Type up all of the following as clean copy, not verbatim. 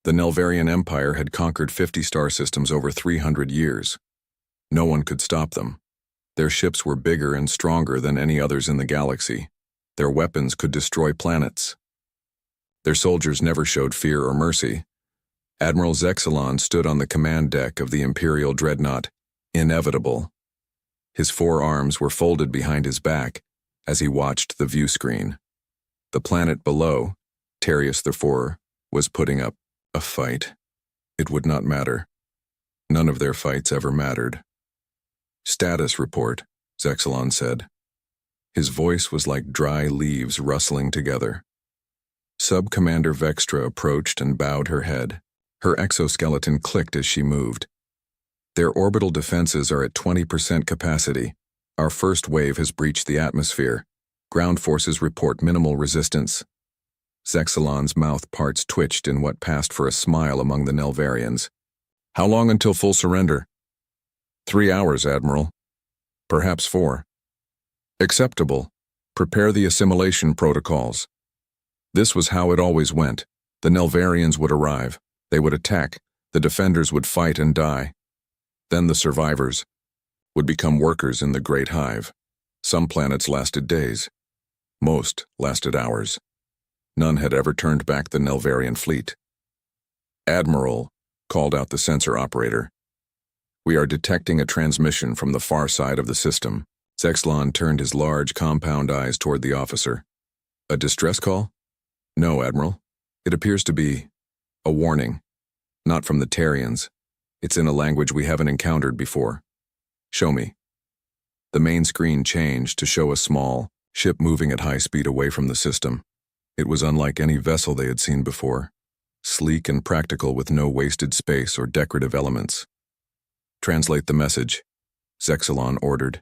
The Nelvarian Empire had conquered 50 star systems over 300 years. No one could stop them. Their ships were bigger and stronger than any others in the galaxy. Their weapons could destroy planets. Their soldiers never showed fear or mercy. Admiral Zexalon stood on the command deck of the Imperial dreadnought, inevitable. His 4 arms were folded behind his back as he watched the view screen. The planet below, Terius IV, was putting up a fight. It would not matter. None of their fights ever mattered. "Status report," Zexalon said. His voice was like dry leaves rustling together. Sub-Commander Vextra approached and bowed her head. Her exoskeleton clicked as she moved. "Their orbital defenses are at 20% capacity. Our first wave has breached the atmosphere. Ground forces report minimal resistance." Zexalon's mouth parts twitched in what passed for a smile among the Nelvarians. "How long until full surrender?" 3 hours, Admiral. Perhaps 4. Acceptable. Prepare the assimilation protocols. This was how it always went. The Nelvarians would arrive. They would attack. The defenders would fight and die. Then the survivors would become workers in the Great Hive. Some planets lasted days. Most lasted hours. None had ever turned back the Nelvarian fleet. "Admiral," called out the sensor operator. "We are detecting a transmission from the far side of the system." Zexalon turned his large, compound eyes toward the officer. "A distress call?" "No, Admiral. It appears to be a warning. Not from the Terrians. It's in a language we haven't encountered before." "Show me." The main screen changed to show a small ship moving at high speed away from the system. It was unlike any vessel they had seen before. Sleek and practical with no wasted space or decorative elements. "Translate the message," Zexalon ordered.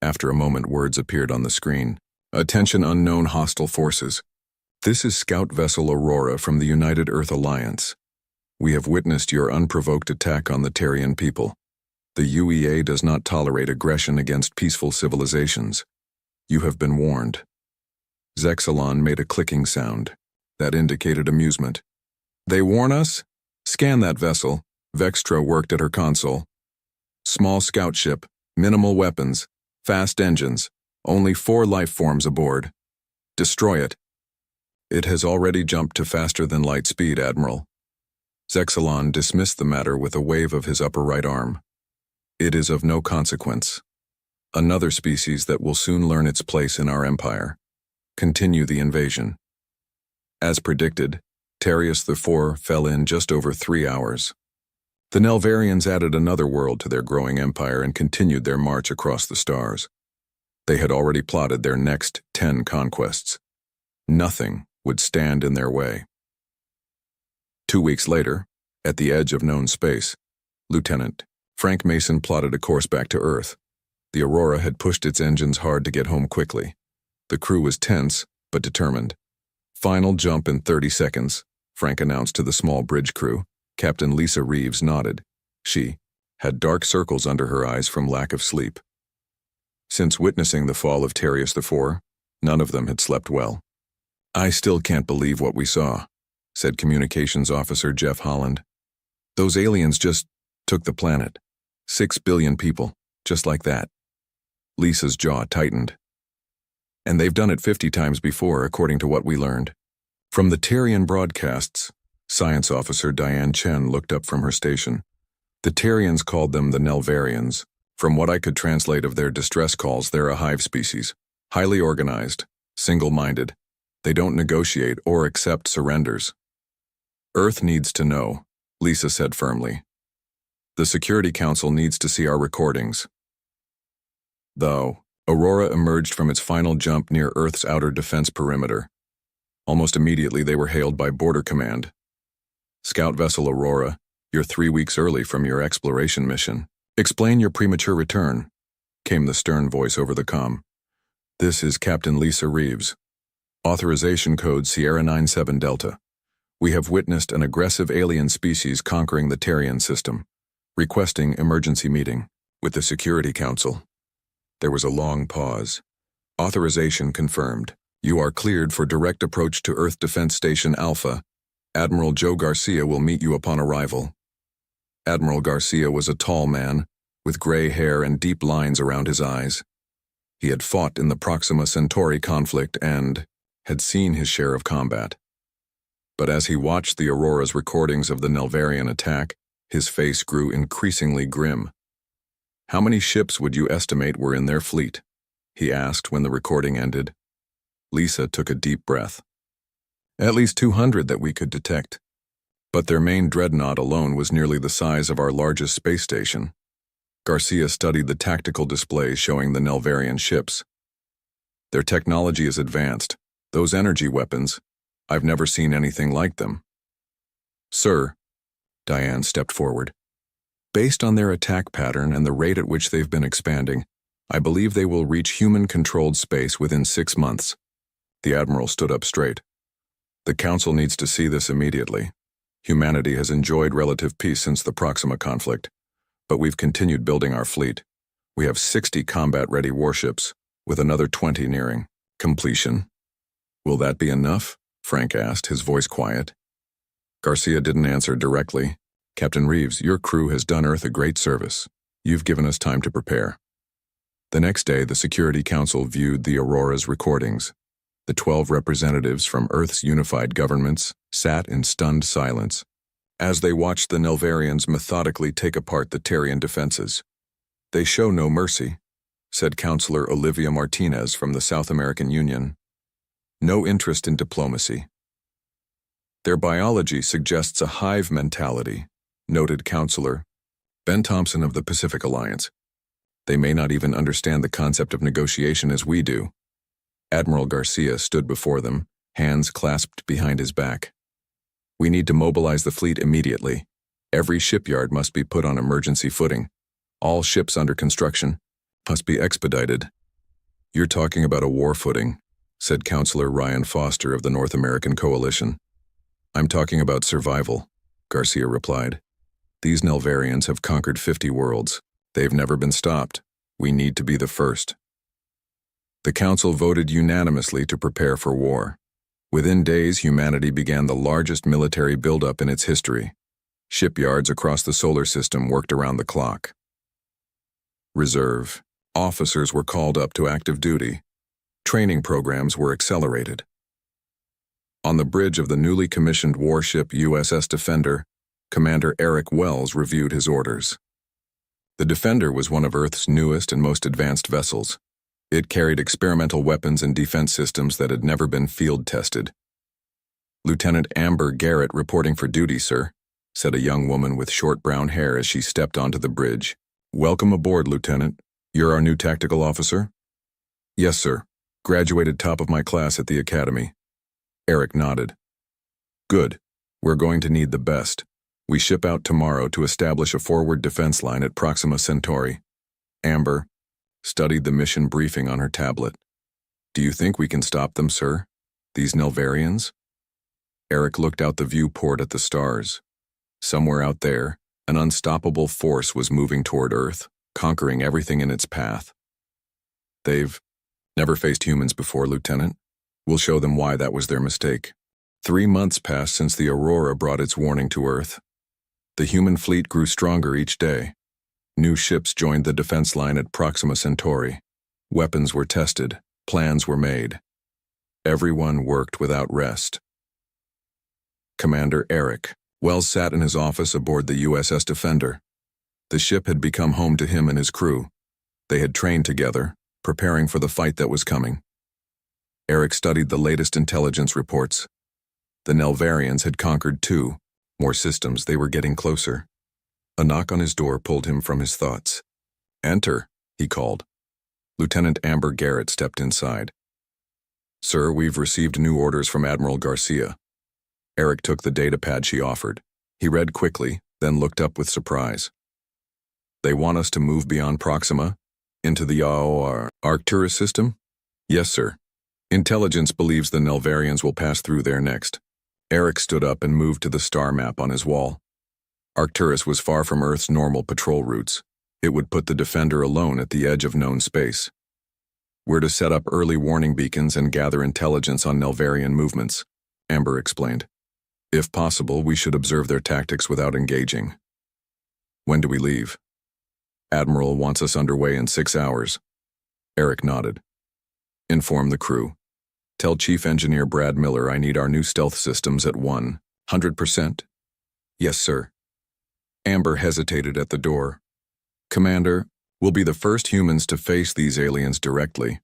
After a moment, words appeared on the screen. "Attention, unknown hostile forces. This is Scout Vessel Aurora from the United Earth Alliance. We have witnessed your unprovoked attack on the Terrian people. The UEA does not tolerate aggression against peaceful civilizations. You have been warned." Zexalon made a clicking sound. That indicated amusement. "They warn us? Scan that vessel." Vextra worked at her console. "Small scout ship, minimal weapons, fast engines, only 4 life forms aboard. Destroy it." "It has already jumped to faster than light speed, Admiral." Zexalon dismissed the matter with a wave of his upper right arm. "It is of no consequence. Another species that will soon learn its place in our empire. Continue the invasion." As predicted, Terius IV fell in just over 3 hours. The Nelvarians added another world to their growing empire and continued their march across the stars. They had already plotted their next 10 conquests. Nothing would stand in their way. 2 weeks later, at the edge of known space, Lieutenant Frank Mason plotted a course back to Earth. The Aurora had pushed its engines hard to get home quickly. The crew was tense, but determined. "Final jump in 30 seconds, Frank announced to the small bridge crew. Captain Lisa Reeves nodded. She had dark circles under her eyes from lack of sleep. Since witnessing the fall of Terius IV, none of them had slept well. "I still can't believe what we saw," said Communications Officer Jeff Holland. "Those aliens just took the planet. 6 billion people, just like that." Lisa's jaw tightened. "And they've done it 50 times before, according to what we learned." From the Terrian broadcasts, Science Officer Diane Chen looked up from her station. "The Terrians called them the Nelvarians. From what I could translate of their distress calls, they're a hive species. Highly organized, single-minded. They don't negotiate or accept surrenders." "Earth needs to know," Lisa said firmly. "The Security Council needs to see our recordings." Though, Aurora emerged from its final jump near Earth's outer defense perimeter. Almost immediately they were hailed by Border Command. "Scout Vessel Aurora, you're 3 weeks early from your exploration mission. Explain your premature return," came the stern voice over the comm. "This is Captain Lisa Reeves. Authorization code Sierra 97 Delta. We have witnessed an aggressive alien species conquering the Terrian system. Requesting emergency meeting with the Security Council." There was a long pause. "Authorization confirmed. You are cleared for direct approach to Earth Defense Station Alpha. Admiral Joe Garcia will meet you upon arrival. Admiral Garcia was a tall man, with gray hair and deep lines around his eyes. He had fought in the Proxima Centauri conflict and had seen his share of combat. But as he watched the Aurora's recordings of the Nelvarian attack, his face grew increasingly grim. "How many ships would you estimate were in their fleet?" he asked when the recording ended. Lisa took a deep breath. "At least 200 that we could detect. But their main dreadnought alone was nearly the size of our largest space station." Garcia studied the tactical displays showing the Nelvarian ships. "Their technology is advanced. Those energy weapons, I've never seen anything like them." "Sir," Diane stepped forward, "based on their attack pattern and the rate at which they've been expanding, I believe they will reach human-controlled space within 6 months. The Admiral stood up straight. "The Council needs to see this immediately. Humanity has enjoyed relative peace since the Proxima conflict, but we've continued building our fleet. We have 60 combat-ready warships, with another 20 nearing completion." "Will that be enough?" Frank asked, his voice quiet. Garcia didn't answer directly. "Captain Reeves, your crew has done Earth a great service. You've given us time to prepare." The next day, the Security Council viewed the Aurora's recordings. The 12 representatives from Earth's unified governments sat in stunned silence as they watched the Nelvarians methodically take apart the Terrian defenses. "They show no mercy," said Councilor Olivia Martinez from the South American Union. "No interest in diplomacy." "Their biology suggests a hive mentality," noted Councilor Ben Thompson of the Pacific Alliance. "They may not even understand the concept of negotiation as we do." Admiral Garcia stood before them, hands clasped behind his back. "We need to mobilize the fleet immediately. Every shipyard must be put on emergency footing. All ships under construction must be expedited." "You're talking about a war footing," said Councilor Ryan Foster of the North American Coalition. "I'm talking about survival," Garcia replied. "These Nelvarians have conquered 50 worlds. They've never been stopped. We need to be the first." The Council voted unanimously to prepare for war. Within days, humanity began the largest military buildup in its history. Shipyards across the solar system worked around the clock. Reserve officers were called up to active duty. Training programs were accelerated. On the bridge of the newly commissioned warship USS Defender, Commander Eric Wells reviewed his orders. The Defender was one of Earth's newest and most advanced vessels. It carried experimental weapons and defense systems that had never been field-tested. "Lieutenant Amber Garrett reporting for duty, sir," said a young woman with short brown hair as she stepped onto the bridge. "Welcome aboard, Lieutenant. You're our new tactical officer?" "Yes, sir. Graduated top of my class at the academy." Eric nodded. "Good. We're going to need the best. We ship out tomorrow to establish a forward defense line at Proxima Centauri." Amber studied the mission briefing on her tablet. "Do you think we can stop them, sir? These Nelvarians?" Eric looked out the viewport at the stars. Somewhere out there, an unstoppable force was moving toward Earth, conquering everything in its path. "They've never faced humans before, Lieutenant. We'll show them why that was their mistake." 3 months passed since the Aurora brought its warning to Earth. The human fleet grew stronger each day. New ships joined the defense line at Proxima Centauri. Weapons were tested, plans were made. Everyone worked without rest. Commander Eric Wells sat in his office aboard the USS Defender. The ship had become home to him and his crew. They had trained together, preparing for the fight that was coming. Eric studied the latest intelligence reports. The Nelvarians had conquered 2 more systems. They were getting closer. A knock on his door pulled him from his thoughts. "Enter," he called. Lieutenant Amber Garrett stepped inside. "Sir, we've received new orders from Admiral Garcia." Eric took the datapad she offered. He read quickly, then looked up with surprise. "They want us to move beyond Proxima, into the Arcturus system?" "Yes, sir. Intelligence believes the Nelvarians will pass through there next." Eric stood up and moved to the star map on his wall. Arcturus was far from Earth's normal patrol routes. It would put the Defender alone at the edge of known space. "We're to set up early warning beacons and gather intelligence on Nelvarian movements," Amber explained. If possible, we should observe their tactics without engaging. When do we leave? Admiral wants us underway in 6 hours. Eric nodded. Inform the crew. Tell Chief Engineer Brad Miller I need our new stealth systems at 100%. Yes, sir. Amber hesitated at the door. Commander, we'll be the first humans to face these aliens directly.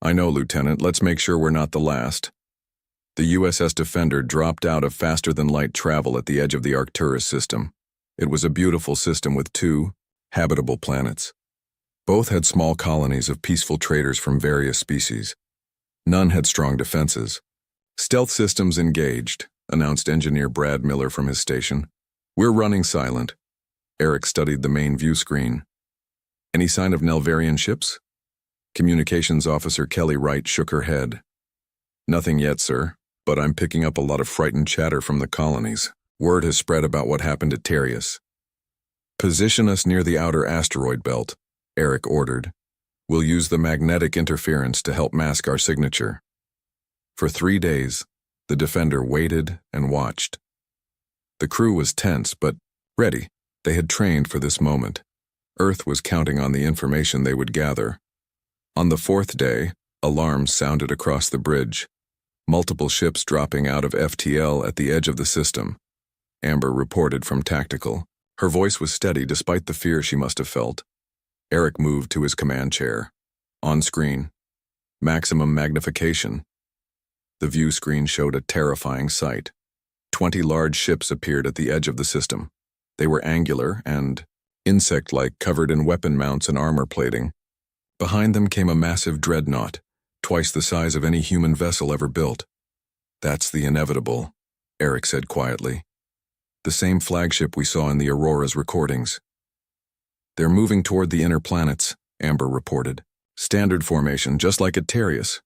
I know, Lieutenant. Let's make sure we're not the last. The USS Defender dropped out of faster-than-light travel at the edge of the Arcturus system. It was a beautiful system with 2 habitable planets. Both had small colonies of peaceful traders from various species. None had strong defenses. Stealth systems engaged, announced Engineer Brad Miller from his station. We're running silent. Eric studied the main view screen. Any sign of Nelvarian ships? Communications Officer Kelly Wright shook her head. Nothing yet, sir, but I'm picking up a lot of frightened chatter from the colonies. Word has spread about what happened at Terrius. Position us near the outer asteroid belt, Eric ordered. We'll use the magnetic interference to help mask our signature. For 3 days, the Defender waited and watched. The crew was tense but ready. They had trained for this moment. Earth was counting on the information they would gather. On the 4th day, alarms sounded across the bridge. Multiple ships dropping out of FTL at the edge of the system. Amber reported from Tactical. Her voice was steady despite the fear she must have felt. Eric moved to his command chair. On screen, maximum magnification. The view screen showed a terrifying sight. 20 large ships appeared at the edge of the system. They were angular and insect-like, covered in weapon mounts and armor plating. Behind them came a massive dreadnought, twice the size of any human vessel ever built. That's the inevitable, Eric said quietly. The same flagship we saw in the Aurora's recordings. They're moving toward the inner planets, Amber reported. Standard formation, just like at Terrius.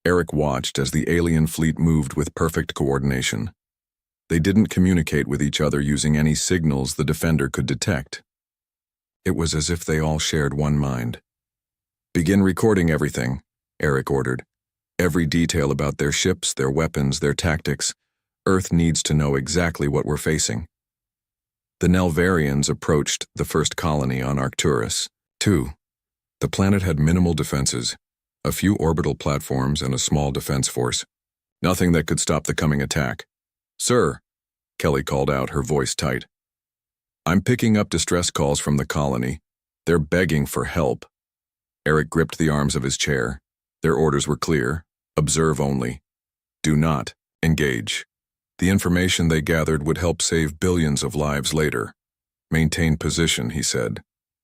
Eric watched as the alien fleet moved with perfect coordination. They didn't communicate with each other using any signals the Defender could detect. It was as if they all shared one mind. Begin recording everything, Eric ordered. Every detail about their ships, their weapons, their tactics. Earth needs to know exactly what we're facing. The Nelvarians approached the first colony on Arcturus. 2. The planet had minimal defenses, a few orbital platforms and a small defense force. Nothing that could stop the coming attack. Sir, Kelly called out, her voice tight. I'm picking up distress calls from the colony. They're begging for help. Eric gripped the arms of his chair. Their orders were clear. Observe only. Do not engage. The information they gathered would help save billions of lives later. Maintain position, he said,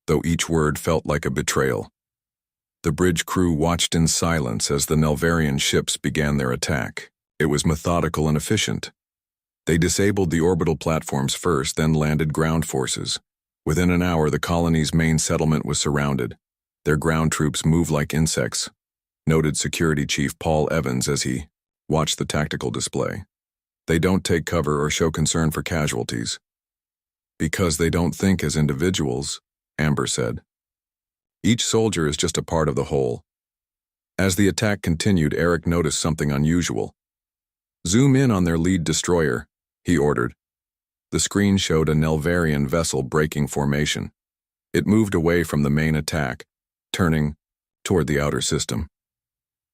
though each word felt like a betrayal. The bridge crew watched in silence as the Nelvarian ships began their attack. It was methodical and efficient. They disabled the orbital platforms first, then landed ground forces. Within an hour, the colony's main settlement was surrounded. Their ground troops moved like insects, noted Security Chief Paul Evans as he watched the tactical display. They don't take cover or show concern for casualties. Because they don't think as individuals, Amber said. Each soldier is just a part of the whole. As the attack continued, Eric noticed something unusual. Zoom in on their lead destroyer, he ordered. The screen showed a Nelvarian vessel breaking formation. It moved away from the main attack, turning toward the outer system.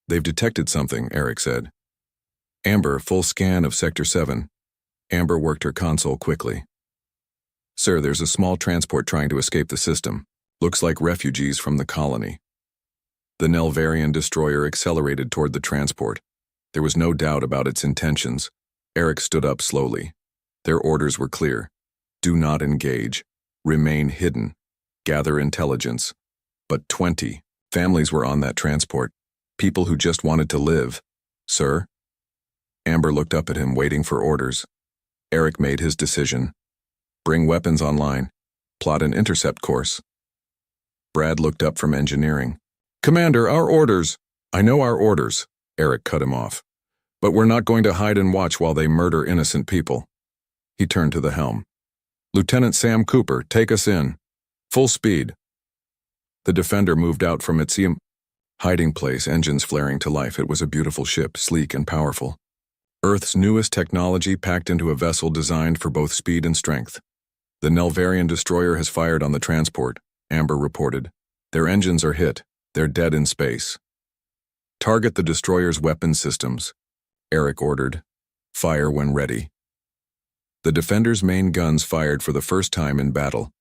They've detected something, Eric said. Amber, full scan of Sector 7. Amber worked her console quickly. Sir, there's a small transport trying to escape the system. Looks like refugees from the colony. The Nelvarian destroyer accelerated toward the transport. There was no doubt about its intentions. Eric stood up slowly. Their orders were clear. Do not engage. Remain hidden. Gather intelligence. But 20 families were on that transport. People who just wanted to live. Sir? Amber looked up at him, waiting for orders. Eric made his decision. Bring weapons online. Plot an intercept course. Brad looked up from engineering. Commander, our orders. I know our orders, Eric cut him off. But we're not going to hide and watch while they murder innocent people. He turned to the helm. Lieutenant Sam Cooper, take us in. Full speed. The Defender moved out from its hiding place, engines flaring to life. It was a beautiful ship, sleek and powerful. Earth's newest technology packed into a vessel designed for both speed and strength. The Nelvarian destroyer has fired on the transport, Amber reported. Their engines are hit. They're dead in space. Target the destroyer's weapon systems, Eric ordered. Fire when ready. The Defender's main guns fired for the first time in battle.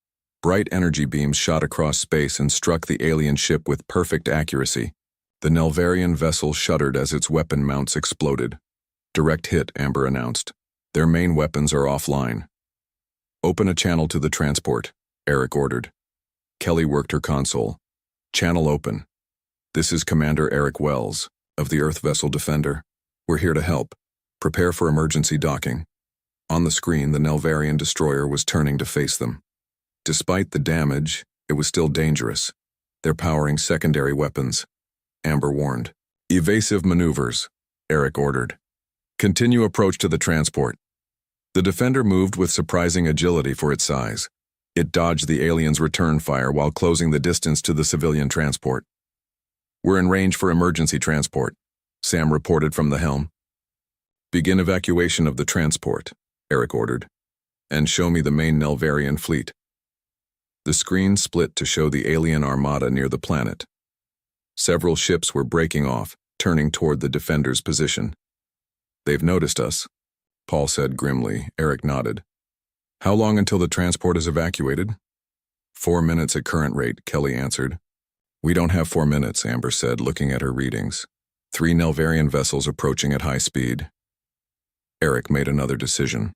Bright energy beams shot across space and struck the alien ship with perfect accuracy. The Nelvarian vessel shuddered as its weapon mounts exploded. Direct hit, Amber announced. Their main weapons are offline. Open a channel to the transport, Eric ordered. Kelly worked her console. Channel open. This is Commander Eric Wells, of the Earth Vessel Defender. We're here to help. Prepare for emergency docking. On the screen, the Nelvarian destroyer was turning to face them. Despite the damage, it was still dangerous. They're powering secondary weapons, Amber warned. Evasive maneuvers, Eric ordered. Continue approach to the transport. The Defender moved with surprising agility for its size. It dodged the alien's return fire while closing the distance to the civilian transport. We're in range for emergency transport, Sam reported from the helm. Begin evacuation of the transport, Eric ordered, and show me the main Nelvarian fleet. The screen split to show the alien armada near the planet. Several ships were breaking off, turning toward the Defender's position. They've noticed us, Paul said grimly. Eric nodded. How long until the transport is evacuated? 4 minutes at current rate, Kelly answered. We don't have 4 minutes, Amber said, looking at her readings. 3 Nelvarian vessels approaching at high speed. Eric made another decision.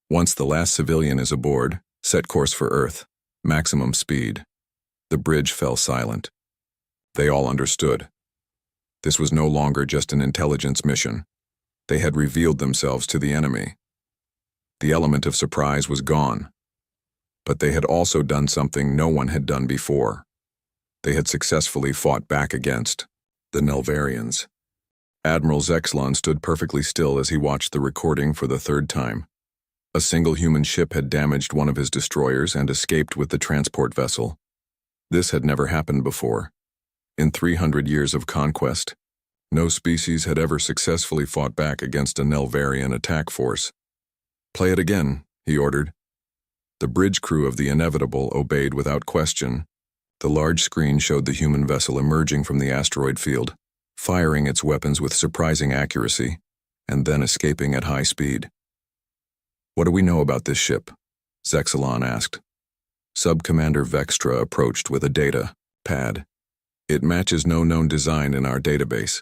Once the last civilian is aboard, set course for Earth. Maximum speed. The bridge fell silent. They all understood. This was no longer just an intelligence mission. They had revealed themselves to the enemy. The element of surprise was gone. But they had also done something no one had done before. They had successfully fought back against the Nelvarians. Admiral Zexlon stood perfectly still as he watched the recording for the third time. A single human ship had damaged one of his destroyers and escaped with the transport vessel. This had never happened before. In 300 years of conquest, no species had ever successfully fought back against a Nelvarian attack force. Play it again, he ordered. The bridge crew of the Inevitable obeyed without question. The large screen showed the human vessel emerging from the asteroid field, firing its weapons with surprising accuracy, and then escaping at high speed. What do we know about this ship? Zexalon asked. Sub-Commander Vextra approached with a data pad. It matches no known design in our database.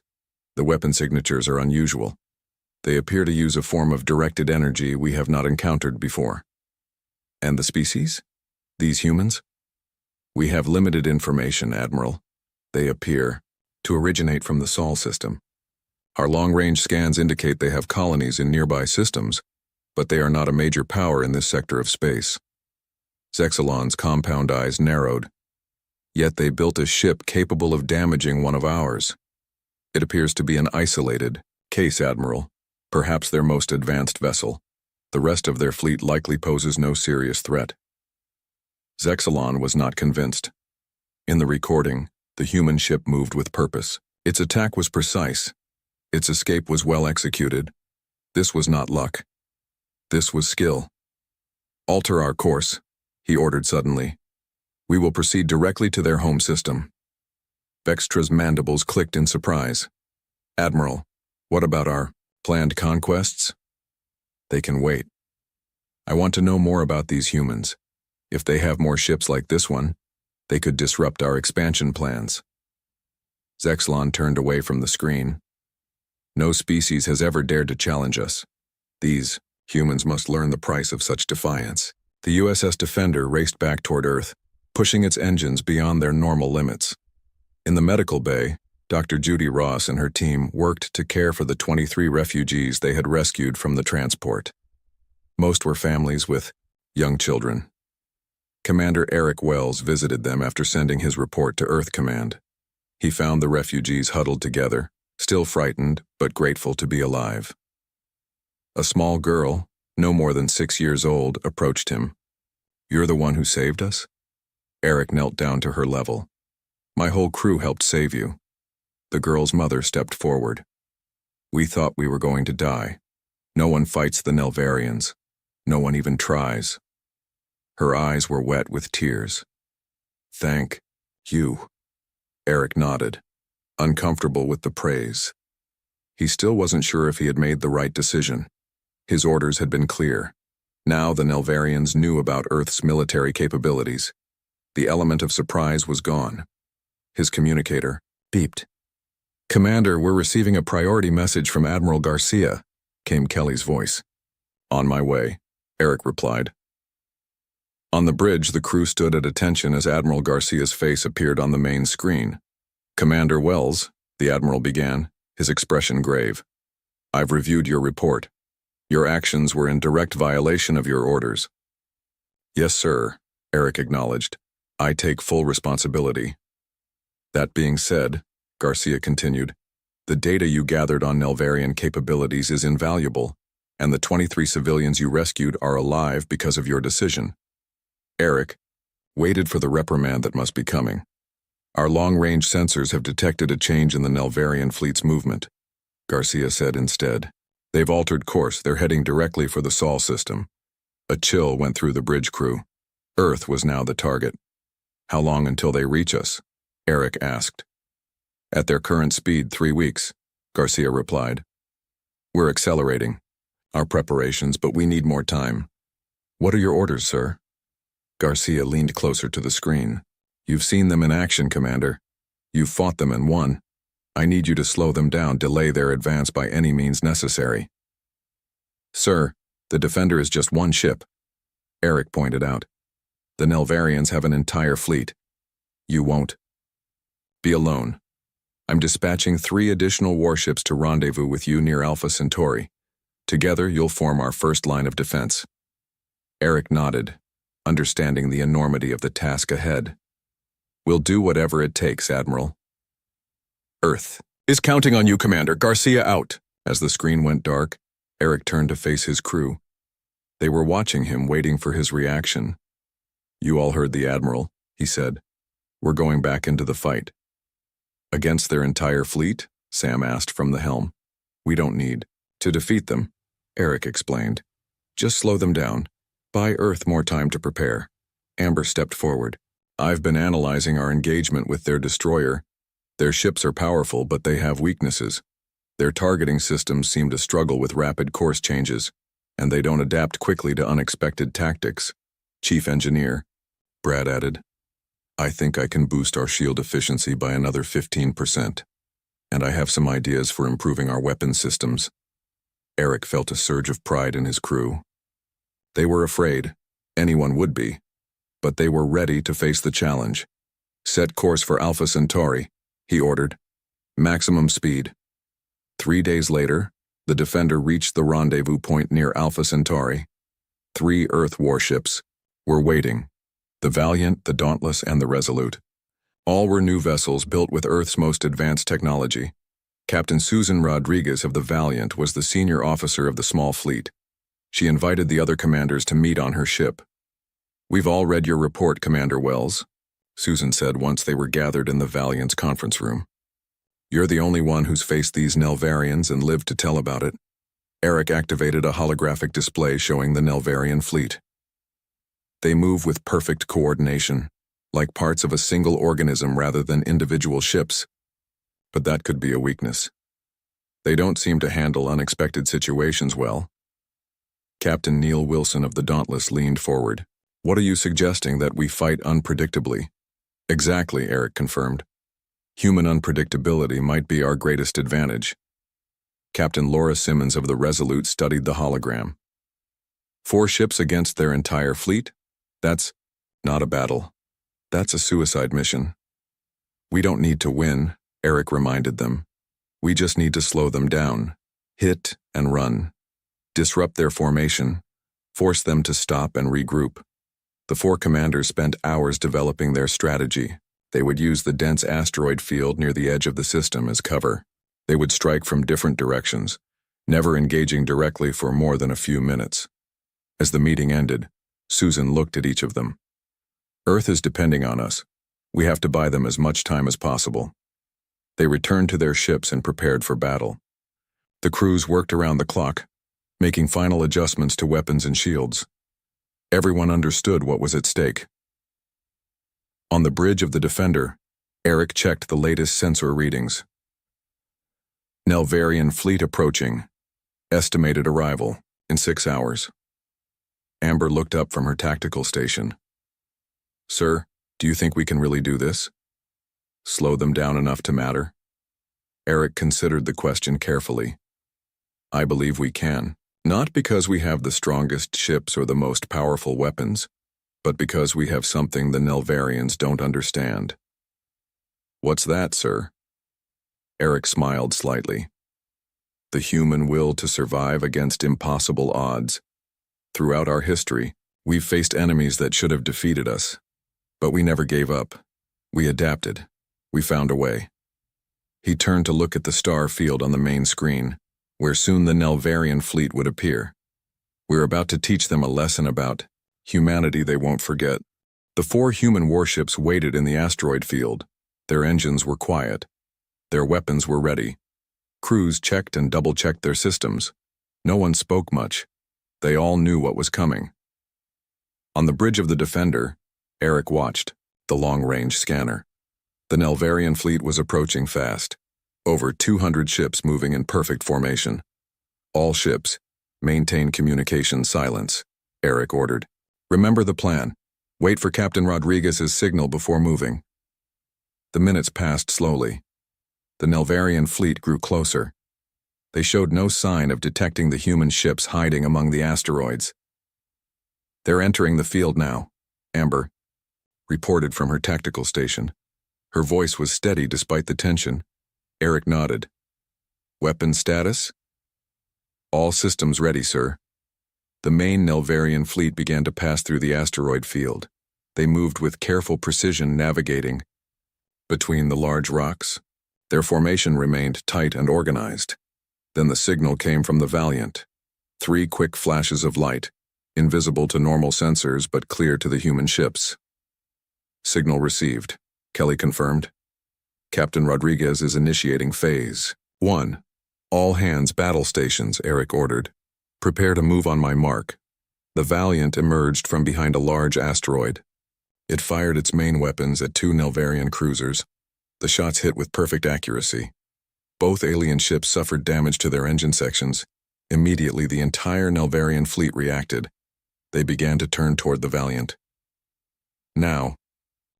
The weapon signatures are unusual. They appear to use a form of directed energy we have not encountered before. And the species? These humans? We have limited information, Admiral. They appear to originate from the Sol system. Our long-range scans indicate they have colonies in nearby systems, but they are not a major power in this sector of space. Zexalon's compound eyes narrowed. Yet they built a ship capable of damaging one of ours. It appears to be an isolated case, Admiral, perhaps their most advanced vessel. The rest of their fleet likely poses no serious threat. Zexalon was not convinced. In the recording, the human ship moved with purpose. Its attack was precise. Its escape was well executed. This was not luck. This was skill. Alter our course, he ordered suddenly. We will proceed directly to their home system. Vextra's mandibles clicked in surprise. Admiral, what about our planned conquests? They can wait. I want to know more about these humans. If they have more ships like this one, they could disrupt our expansion plans. Zexlon turned away from the screen. No species has ever dared to challenge us. These humans must learn the price of such defiance. The USS Defender raced back toward Earth, pushing its engines beyond their normal limits. In the medical bay, Dr. Judy Ross and her team worked to care for the 23 refugees they had rescued from the transport. Most were families with young children. Commander Eric Wells visited them after sending his report to Earth Command. He found the refugees huddled together, still frightened but grateful to be alive. A small girl, no more than 6 years old, approached him. "You're the one who saved us?" Eric knelt down to her level. "My whole crew helped save you." The girl's mother stepped forward. We thought we were going to die. No one fights the Nelvarians. No one even tries. Her eyes were wet with tears. Thank you. Eric nodded, uncomfortable with the praise. He still wasn't sure if he had made the right decision. His orders had been clear. Now the Nelvarians knew about Earth's military capabilities. The element of surprise was gone. His communicator beeped. "Commander, we're receiving a priority message from Admiral Garcia," came Kelly's voice. "On my way," Eric replied. On the bridge, the crew stood at attention as Admiral Garcia's face appeared on the main screen. "Commander Wells," the Admiral began, his expression grave. "I've reviewed your report. Your actions were in direct violation of your orders." "Yes, sir," Eric acknowledged. "I take full responsibility." "That being said," Garcia continued, "the data you gathered on Nelvarian capabilities is invaluable, and the 23 civilians you rescued are alive because of your decision." Eric waited for the reprimand that must be coming. "Our long-range sensors have detected a change in the Nelvarian fleet's movement," Garcia said instead. "They've altered course. They're heading directly for the Sol system." A chill went through the bridge crew. Earth was now the target. "How long until they reach us?" Eric asked. "At their current speed, 3 weeks," Garcia replied. "We're accelerating our preparations, but we need more time." "What are your orders, sir?" Garcia leaned closer to the screen. "You've seen them in action, Commander. You've fought them and won. I need you to slow them down, delay their advance by any means necessary." "Sir, the Defender is just one ship," Eric pointed out. "The Nelvarians have an entire fleet. You won't be alone. I'm dispatching 3 additional warships to rendezvous with you near Alpha Centauri. Together, you'll form our first line of defense." Eric nodded, understanding the enormity of the task ahead. "We'll do whatever it takes, Admiral." "Earth is counting on you, Commander. Garcia out." As the screen went dark, Eric turned to face his crew. They were watching him, waiting for his reaction. "You all heard the Admiral," he said. "We're going back into the fight." "Against their entire fleet?" Sam asked from the helm. "We don't need to defeat them," Eric explained. "Just slow them down. Buy Earth more time to prepare." Amber stepped forward. "I've been analyzing our engagement with their destroyer. Their ships are powerful, but they have weaknesses. Their targeting systems seem to struggle with rapid course changes, and they don't adapt quickly to unexpected tactics." Chief Engineer Brad added, "I think I can boost our shield efficiency by another 15%, and I have some ideas for improving our weapon systems." Eric felt a surge of pride in his crew. They were afraid. Anyone would be. But they were ready to face the challenge. "Set course for Alpha Centauri," he ordered. "Maximum speed." 3 days later, the Defender reached the rendezvous point near Alpha Centauri. 3 Earth warships were waiting: the Valiant, the Dauntless, and the Resolute. All were new vessels built with Earth's most advanced technology. Captain Susan Rodriguez of the Valiant was the senior officer of the small fleet. She invited the other commanders to meet on her ship. "We've all read your report, Commander Wells," Susan said once they were gathered in the Valiant's conference room. "You're the only one who's faced these Nelvarians and lived to tell about it." Eric activated a holographic display showing the Nelvarian fleet. "They move with perfect coordination, like parts of a single organism rather than individual ships. But that could be a weakness. They don't seem to handle unexpected situations well." Captain Neil Wilson of the Dauntless leaned forward. "What are you suggesting, that we fight unpredictably?" "Exactly," Eric confirmed. "Human unpredictability might be our greatest advantage." Captain Laura Simmons of the Resolute studied the hologram. 4 ships against their entire fleet? That's not a battle. That's a suicide mission." "We don't need to win," Eric reminded them. "We just need to slow them down, hit and run, disrupt their formation, force them to stop and regroup." The 4 commanders spent hours developing their strategy. They would use the dense asteroid field near the edge of the system as cover. They would strike from different directions, never engaging directly for more than a few minutes. As the meeting ended, Susan looked at each of them. "Earth is depending on us. We have to buy them as much time as possible." They returned to their ships and prepared for battle. The crews worked around the clock, making final adjustments to weapons and shields. Everyone understood what was at stake. On the bridge of the Defender, Eric checked the latest sensor readings. Nelvarian fleet approaching. Estimated arrival in 6 hours. Amber looked up from her tactical station. Sir, do you think we can really do this? Slow them down enough to matter? Eric considered the question carefully. I believe we can, not because we have the strongest ships or the most powerful weapons, but because we have something the Nelvarians don't understand. What's that, sir? Eric smiled slightly. The human will to survive against impossible odds. Throughout our history, we've faced enemies that should have defeated us. But we never gave up. We adapted. We found a way. He turned to look at the star field on the main screen, where soon the Nelvarian fleet would appear. We're about to teach them a lesson about humanity they won't forget. The 4 human warships waited in the asteroid field. Their engines were quiet. Their weapons were ready. Crews checked and double-checked their systems. No one spoke much. They all knew what was coming. On the bridge of the Defender, Eric watched the long-range scanner. The Nelvarian fleet was approaching fast. Over 200 ships moving in perfect formation. All ships, maintain communication silence, Eric ordered. Remember the plan. Wait for Captain Rodriguez's signal before moving. The minutes passed slowly. The Nelvarian fleet grew closer. They showed no sign of detecting the human ships hiding among the asteroids. They're entering the field now, Amber reported from her tactical station. Her voice was steady despite the tension. Eric nodded. Weapon status? All systems ready, sir. The main Nelvarian fleet began to pass through the asteroid field. They moved with careful precision, navigating between the large rocks. Their formation remained tight and organized. Then the signal came from the Valiant. 3 quick flashes of light, invisible to normal sensors but clear to the human ships. Signal received, Kelly confirmed. Captain Rodriguez is initiating phase 1. All hands battle stations, Eric ordered. Prepare to move on my mark. The Valiant emerged from behind a large asteroid. It fired its main weapons at 2 Nelvarian cruisers. The shots hit with perfect accuracy. Both alien ships suffered damage to their engine sections. Immediately, the entire Nelvarian fleet reacted. They began to turn toward the Valiant. Now,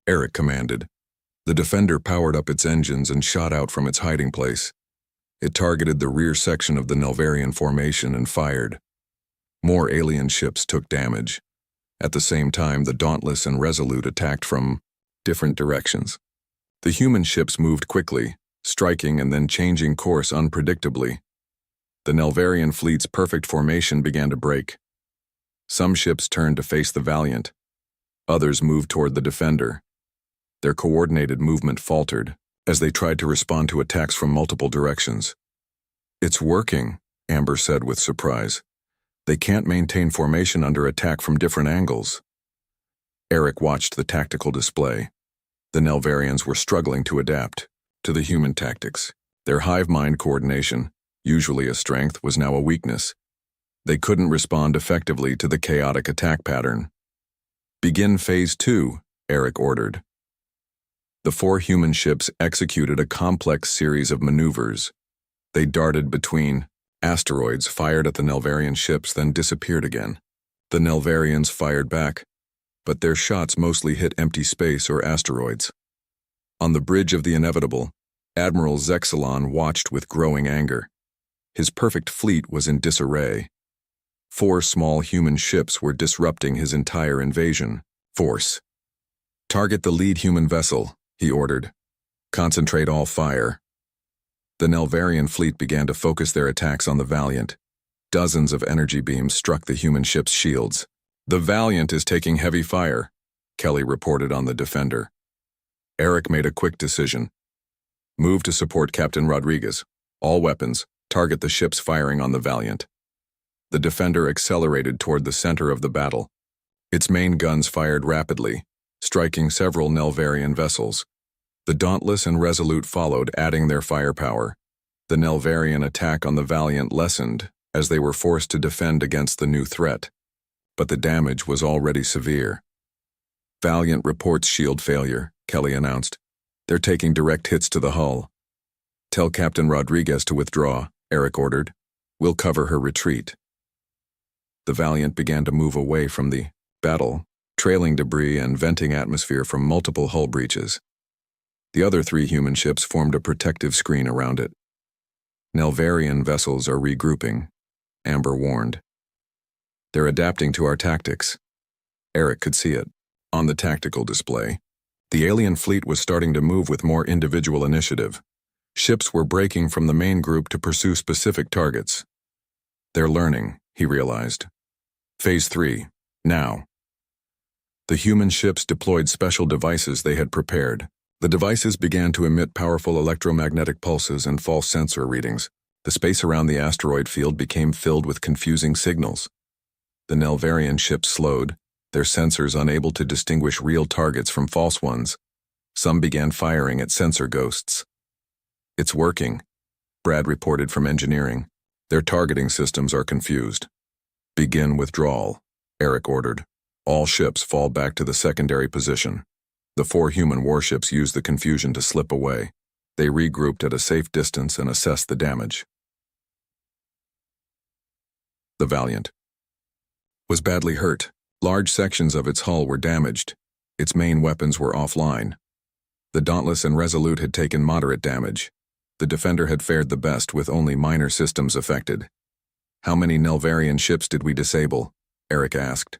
Eric commanded. The Defender powered up its engines and shot out from its hiding place. It targeted the rear section of the Nelvarian formation and fired. More alien ships took damage. At the same time, the Dauntless and Resolute attacked from different directions. The human ships moved quickly, striking and then changing course unpredictably. The Nelvarian fleet's perfect formation began to break. Some ships turned to face the Valiant. Others moved toward the Defender. Their coordinated movement faltered as they tried to respond to attacks from multiple directions. It's working, Amber said with surprise. They can't maintain formation under attack from different angles. Eric watched the tactical display. The Nelvarians were struggling to adapt to the human tactics. Their hive mind coordination, usually a strength, was now a weakness. They couldn't respond effectively to the chaotic attack pattern. Begin phase 2, Eric ordered. The 4 human ships executed a complex series of maneuvers. They darted between asteroids, fired at the Nelvarian ships, then disappeared again. The Nelvarians fired back, but their shots mostly hit empty space or asteroids. On the bridge of the inevitable, Admiral Zexalon watched with growing anger. His perfect fleet was in disarray. 4 small human ships were disrupting his entire invasion force. Target the lead human vessel, he ordered. Concentrate all fire. The Nelvarian fleet began to focus their attacks on the Valiant. Dozens of energy beams struck the human ship's shields. The Valiant is taking heavy fire, Kelly reported on the Defender. Eric made a quick decision. Move to support Captain Rodriguez. All weapons, target the ships firing on the Valiant. The Defender accelerated toward the center of the battle. Its main guns fired rapidly, striking several Nelvarian vessels. The Dauntless and Resolute followed, adding their firepower. The Nelvarian attack on the Valiant lessened as they were forced to defend against the new threat, but the damage was already severe. Valiant reports shield failure, Kelly announced. They're taking direct hits to the hull. Tell Captain Rodriguez to withdraw, Eric ordered. We'll cover her retreat. The Valiant began to move away from the battle, trailing debris and venting atmosphere from multiple hull breaches. The other 3 human ships formed a protective screen around it. Nelvarian vessels are regrouping, Amber warned. They're adapting to our tactics. Eric could see it. On the tactical display, the alien fleet was starting to move with more individual initiative. Ships were breaking from the main group to pursue specific targets. They're learning, he realized. Phase 3, now. The human ships deployed special devices they had prepared. The devices began to emit powerful electromagnetic pulses and false sensor readings. The space around the asteroid field became filled with confusing signals. The Nelvarian ships slowed, their sensors unable to distinguish real targets from false ones. Some began firing at sensor ghosts. It's working, Brad reported from engineering. Their targeting systems are confused. Begin withdrawal, Eric ordered. All ships fall back to the secondary position. The 4 human warships used the confusion to slip away. They regrouped at a safe distance and assessed the damage. The Valiant was badly hurt. Large sections of its hull were damaged. Its main weapons were offline. The Dauntless and Resolute had taken moderate damage. The Defender had fared the best with only minor systems affected. How many Nelvarian ships did we disable? Eric asked.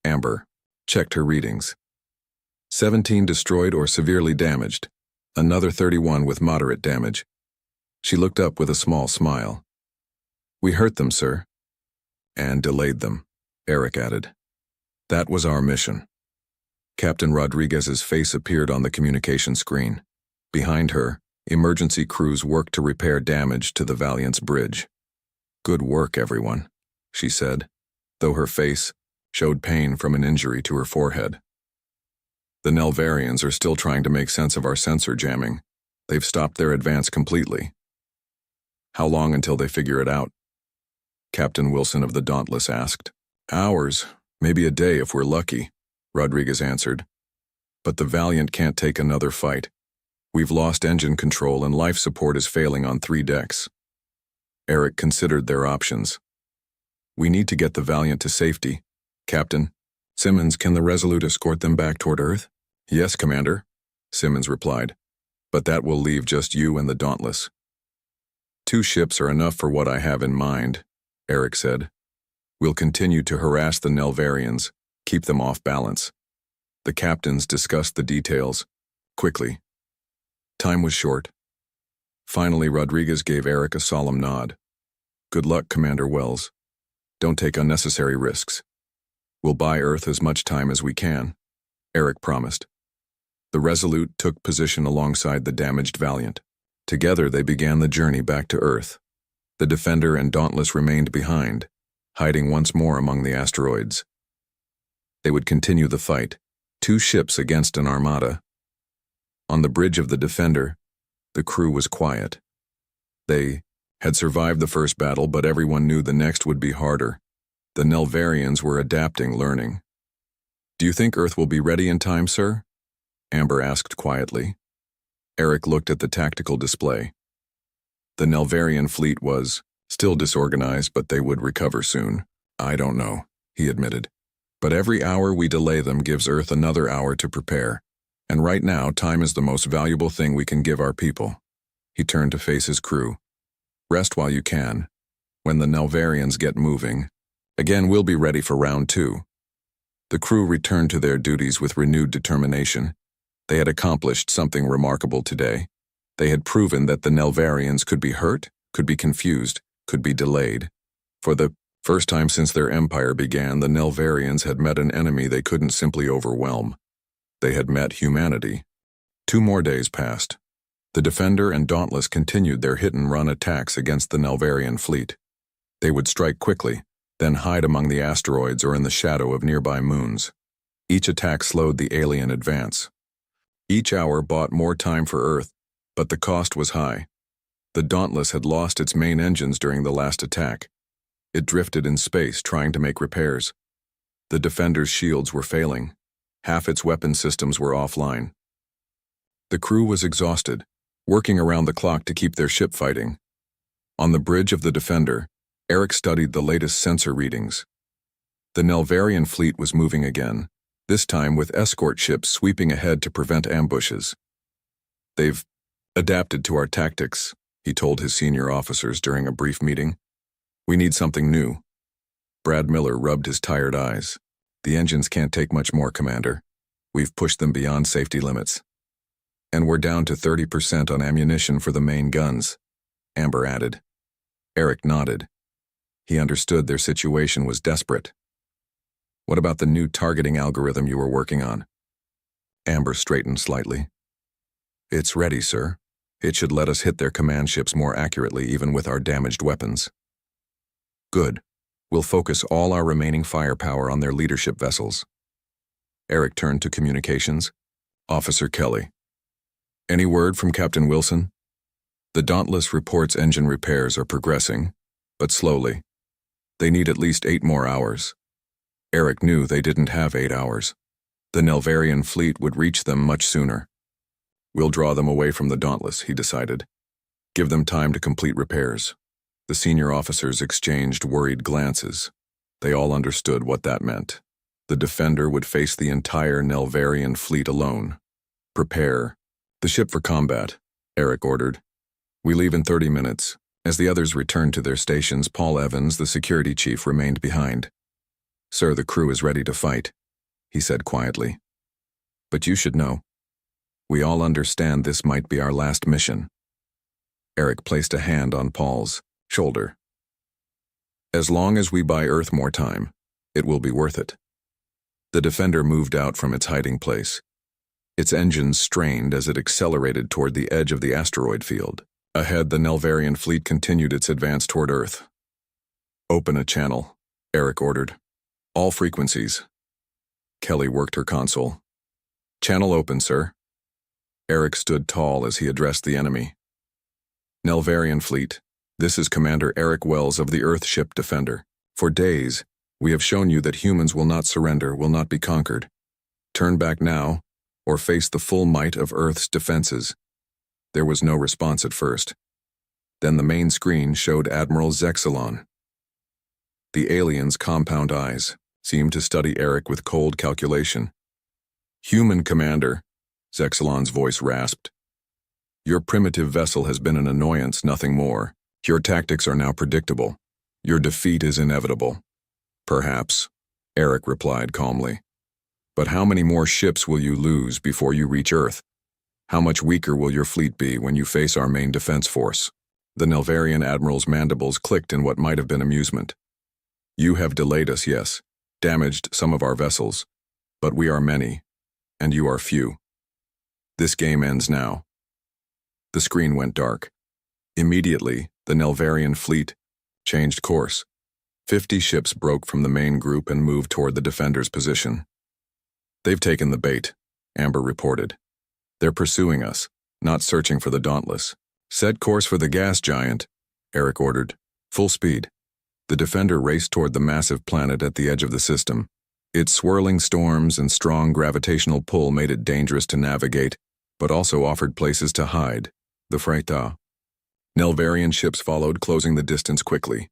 Amber checked her readings. 17 destroyed or severely damaged. Another 31 with moderate damage. She looked up with a small smile. We hurt them, sir. And delayed them, Eric added. That was our mission. Captain Rodriguez's face appeared on the communication screen. Behind her, emergency crews worked to repair damage to the Valiant's bridge. Good work, everyone, she said, though her face showed pain from an injury to her forehead. The Nelvarians are still trying to make sense of our sensor jamming. They've stopped their advance completely. How long until they figure it out? Captain Wilson of the Dauntless asked. Hours, maybe a day if we're lucky, Rodriguez answered. But the Valiant can't take another fight. We've lost engine control and life support is failing on 3 decks. Eric considered their options. We need to get the Valiant to safety. Captain, Simmons, can the Resolute escort them back toward Earth? Yes, Commander, Simmons replied. But that will leave just you and the Dauntless. 2 ships are enough for what I have in mind, Eric said. We'll continue to harass the Nelvarians, keep them off balance. The captains discussed the details, quickly. Time was short. Finally, Rodriguez gave Eric a solemn nod. Good luck, Commander Wells. Don't take unnecessary risks. We'll buy Earth as much time as we can, Eric promised. The Resolute took position alongside the damaged Valiant. Together they began the journey back to Earth. The Defender and Dauntless remained behind, hiding once more among the asteroids. They would continue the fight, 2 ships against an armada. On the bridge of the Defender, the crew was quiet. They had survived the first battle, but everyone knew the next would be harder. The Nelvarians were adapting, learning. Do you think Earth will be ready in time, sir? Amber asked quietly. Eric looked at the tactical display. The Nelvarian fleet was still disorganized, but they would recover soon. I don't know, he admitted. But every hour we delay them gives Earth another hour to prepare. And right now, time is the most valuable thing we can give our people. He turned to face his crew. Rest while you can. When the Nelvarians get moving, again, we'll be ready for round 2. The crew returned to their duties with renewed determination. They had accomplished something remarkable today. They had proven that the Nelvarians could be hurt, could be confused, could be delayed. For the first time since their empire began, the Nelvarians had met an enemy they couldn't simply overwhelm. They had met humanity. 2 more days passed. The Defender and Dauntless continued their hit-and-run attacks against the Nelvarian fleet. They would strike quickly, then hide among the asteroids or in the shadow of nearby moons. Each attack slowed the alien advance. Each hour bought more time for Earth, but the cost was high. The Dauntless had lost its main engines during the last attack. It drifted in space, trying to make repairs. The Defender's shields were failing. Half its weapon systems were offline. The crew was exhausted, working around the clock to keep their ship fighting. On the bridge of the Defender, Eric studied the latest sensor readings. The Nelvarian fleet was moving again, this time with escort ships sweeping ahead to prevent ambushes. "They've adapted to our tactics," he told his senior officers during a brief meeting. "We need something new." Brad Miller rubbed his tired eyes. "The engines can't take much more, Commander. We've pushed them beyond safety limits. And we're down to 30% on ammunition for the main guns," Amber added. Eric nodded. He understood their situation was desperate. "What about the new targeting algorithm you were working on?" Amber straightened slightly. "It's ready, sir. It should let us hit their command ships more accurately even with our damaged weapons." "Good. We'll focus all our remaining firepower on their leadership vessels." Eric turned to communications. "Officer Kelly. Any word from Captain Wilson?" "The Dauntless reports engine repairs are progressing, but slowly. They need at least 8 more hours." Eric knew they didn't have 8 hours. The Nelvarian fleet would reach them much sooner. "We'll draw them away from the Dauntless," he decided. "Give them time to complete repairs." The senior officers exchanged worried glances. They all understood what that meant. The Defender would face the entire Nelvarian fleet alone. "Prepare the ship for combat," Eric ordered. "We leave in 30 minutes." As the others returned to their stations, Paul Evans, the security chief, remained behind. "Sir, the crew is ready to fight," he said quietly. "But you should know. We all understand this might be our last mission." Eric placed a hand on Paul's shoulder. "As long as we buy Earth more time, it will be worth it." The Defender moved out from its hiding place. Its engines strained as it accelerated toward the edge of the asteroid field. Ahead, the Nelvarian fleet continued its advance toward Earth. "Open a channel," Eric ordered. "All frequencies." Kelly worked her console. "Channel open, sir." Eric stood tall as he addressed the enemy. "Nelvarian fleet, this is Commander Eric Wells of the Earthship Defender. For days, we have shown you that humans will not surrender, will not be conquered. Turn back now, or face the full might of Earth's defenses." There was no response at first. Then the main screen showed Admiral Zexalon. The alien's compound eyes seemed to study Eric with cold calculation. "Human Commander," Zexalon's voice rasped. "Your primitive vessel has been an annoyance, nothing more. Your tactics are now predictable. Your defeat is inevitable." "Perhaps," Eric replied calmly. "But how many more ships will you lose before you reach Earth? How much weaker will your fleet be when you face our main defense force?" The Nelvarian admiral's mandibles clicked in what might have been amusement. "You have delayed us, yes, damaged some of our vessels, but we are many, and you are few. This game ends now." The screen went dark. Immediately, the Nelvarian fleet changed course. 50 ships broke from the main group and moved toward the Defender's position. "They've taken the bait," Amber reported. "They're pursuing us, not searching for the Dauntless." "Set course for the gas giant," Eric ordered. "Full speed." The Defender raced toward the massive planet at the edge of the system. Its swirling storms and strong gravitational pull made it dangerous to navigate, but also offered places to hide. The Freita. Nelvarian ships followed, closing the distance quickly.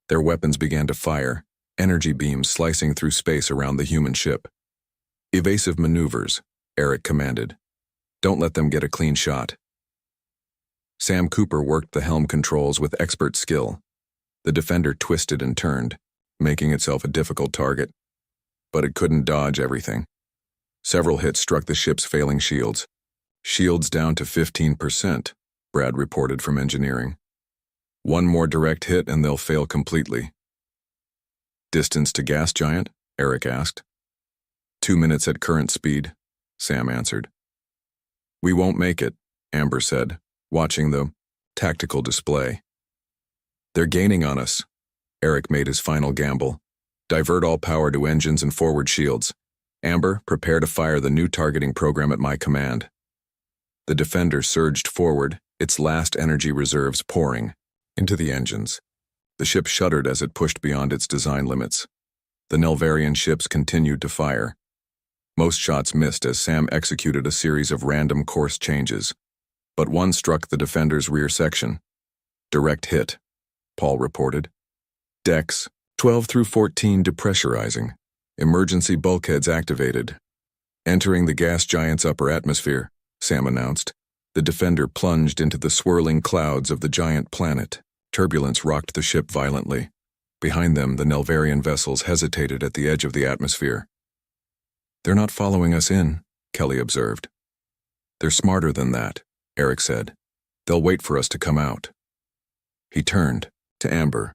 Their weapons began to fire, energy beams slicing through space around the human ship. "Evasive maneuvers," Eric commanded. "Don't let them get a clean shot." Sam Cooper worked the helm controls with expert skill. The Defender twisted and turned, making itself a difficult target. But it couldn't dodge everything. Several hits struck the ship's failing shields. "Shields down to 15%, Brad reported from engineering. "One more direct hit and they'll fail completely." "Distance to gas giant?" Eric asked. 2 minutes at current speed, Sam answered. "We won't make it," Amber said, watching the tactical display. "They're gaining on us." Eric made his final gamble. "Divert all power to engines and forward shields. Amber, prepare to fire the new targeting program at my command." The Defender surged forward, its last energy reserves pouring into the engines. The ship shuddered as it pushed beyond its design limits. The Nelvarian ships continued to fire. Most shots missed as Sam executed a series of random course changes, but one struck the Defender's rear section. Direct hit, Paul reported. Decks 12 through 14 depressurizing. Emergency bulkheads activated. Entering the gas giant's upper atmosphere, Sam announced. The Defender plunged into the swirling clouds of the giant planet. Turbulence rocked the ship violently. Behind them, the Nelvarian vessels hesitated at the edge of the atmosphere. "They're not following us in," Kelly observed. "They're smarter than that," Eric said. "They'll wait for us to come out." He turned to Amber.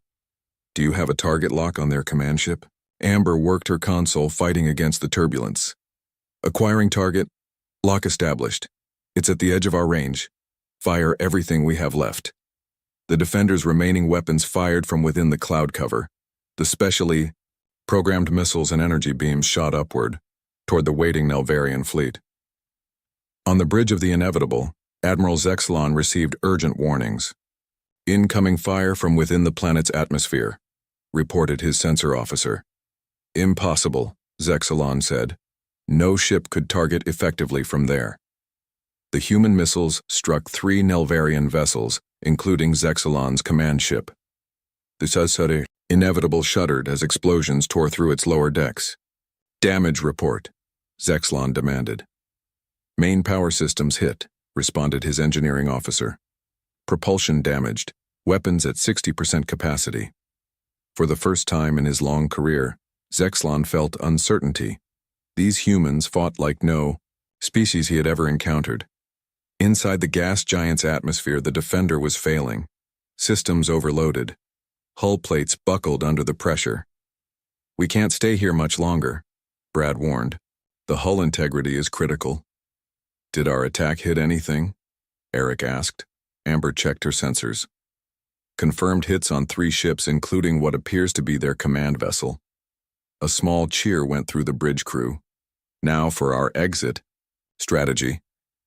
"Do you have a target lock on their command ship?" Amber worked her console, fighting against the turbulence. "Acquiring target. Lock established. It's at the edge of our range. Fire everything we have left." The Defender's remaining weapons fired from within the cloud cover. The specially programmed missiles and energy beams shot upward, toward the waiting Nelvarian fleet. On the bridge of the Inevitable, Admiral Zexalon received urgent warnings. "Incoming fire from within the planet's atmosphere," reported his sensor officer. "Impossible," Zexalon said. "No ship could target effectively from there." The human missiles struck 3 Nelvarian vessels, including Zexalon's command ship. The Inevitable shuddered as explosions tore through its lower decks. "Damage report," Zexalon demanded. "Main power systems hit," responded his engineering officer. "Propulsion damaged, weapons at 60% capacity." For the first time in his long career, Zexalon felt uncertainty. These humans fought like no species he had ever encountered. Inside the gas giant's atmosphere, the Defender was failing. Systems overloaded. Hull plates buckled under the pressure. "We can't stay here much longer," Brad warned. "The hull integrity is critical." "Did our attack hit anything?" Eric asked. Amber checked her sensors. "Confirmed hits on 3 ships, including what appears to be their command vessel." A small cheer went through the bridge crew. "Now for our exit strategy,"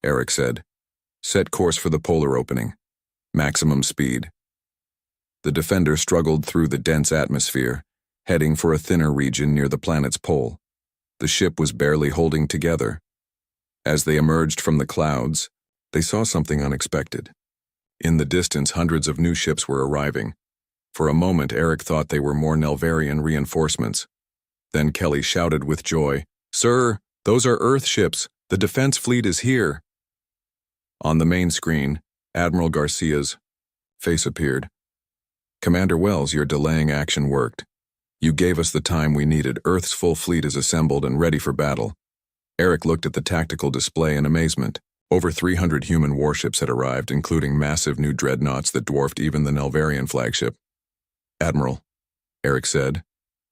Eric said. "Set course for the polar opening. Maximum speed." The Defender struggled through the dense atmosphere, heading for a thinner region near the planet's pole. The ship was barely holding together. As they emerged from the clouds, they saw something unexpected. In the distance, hundreds of new ships were arriving. For a moment, Eric thought they were more Nelvarian reinforcements. Then Kelly shouted with joy, "Sir, those are Earth ships. The defense fleet is here." On the main screen, Admiral Garcia's face appeared. "Commander Wells, your delaying action worked. You gave us the time we needed. Earth's full fleet is assembled and ready for battle." Eric looked at the tactical display in amazement. Over 300 human warships had arrived, including massive new dreadnoughts that dwarfed even the Nelvarian flagship. "Admiral," Eric said,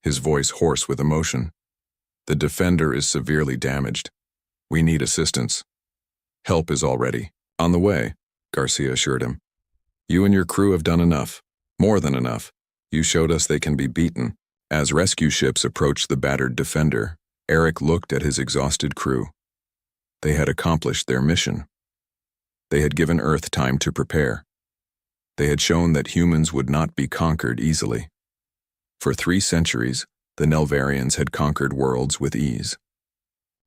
his voice hoarse with emotion, "the Defender is severely damaged. We need assistance." "Help is already on the way," Garcia assured him. "You and your crew have done enough. More than enough. You showed us they can be beaten." As rescue ships approached the battered Defender, Eric looked at his exhausted crew. They had accomplished their mission. They had given Earth time to prepare. They had shown that humans would not be conquered easily. For 3 centuries, the Nelvarians had conquered worlds with ease.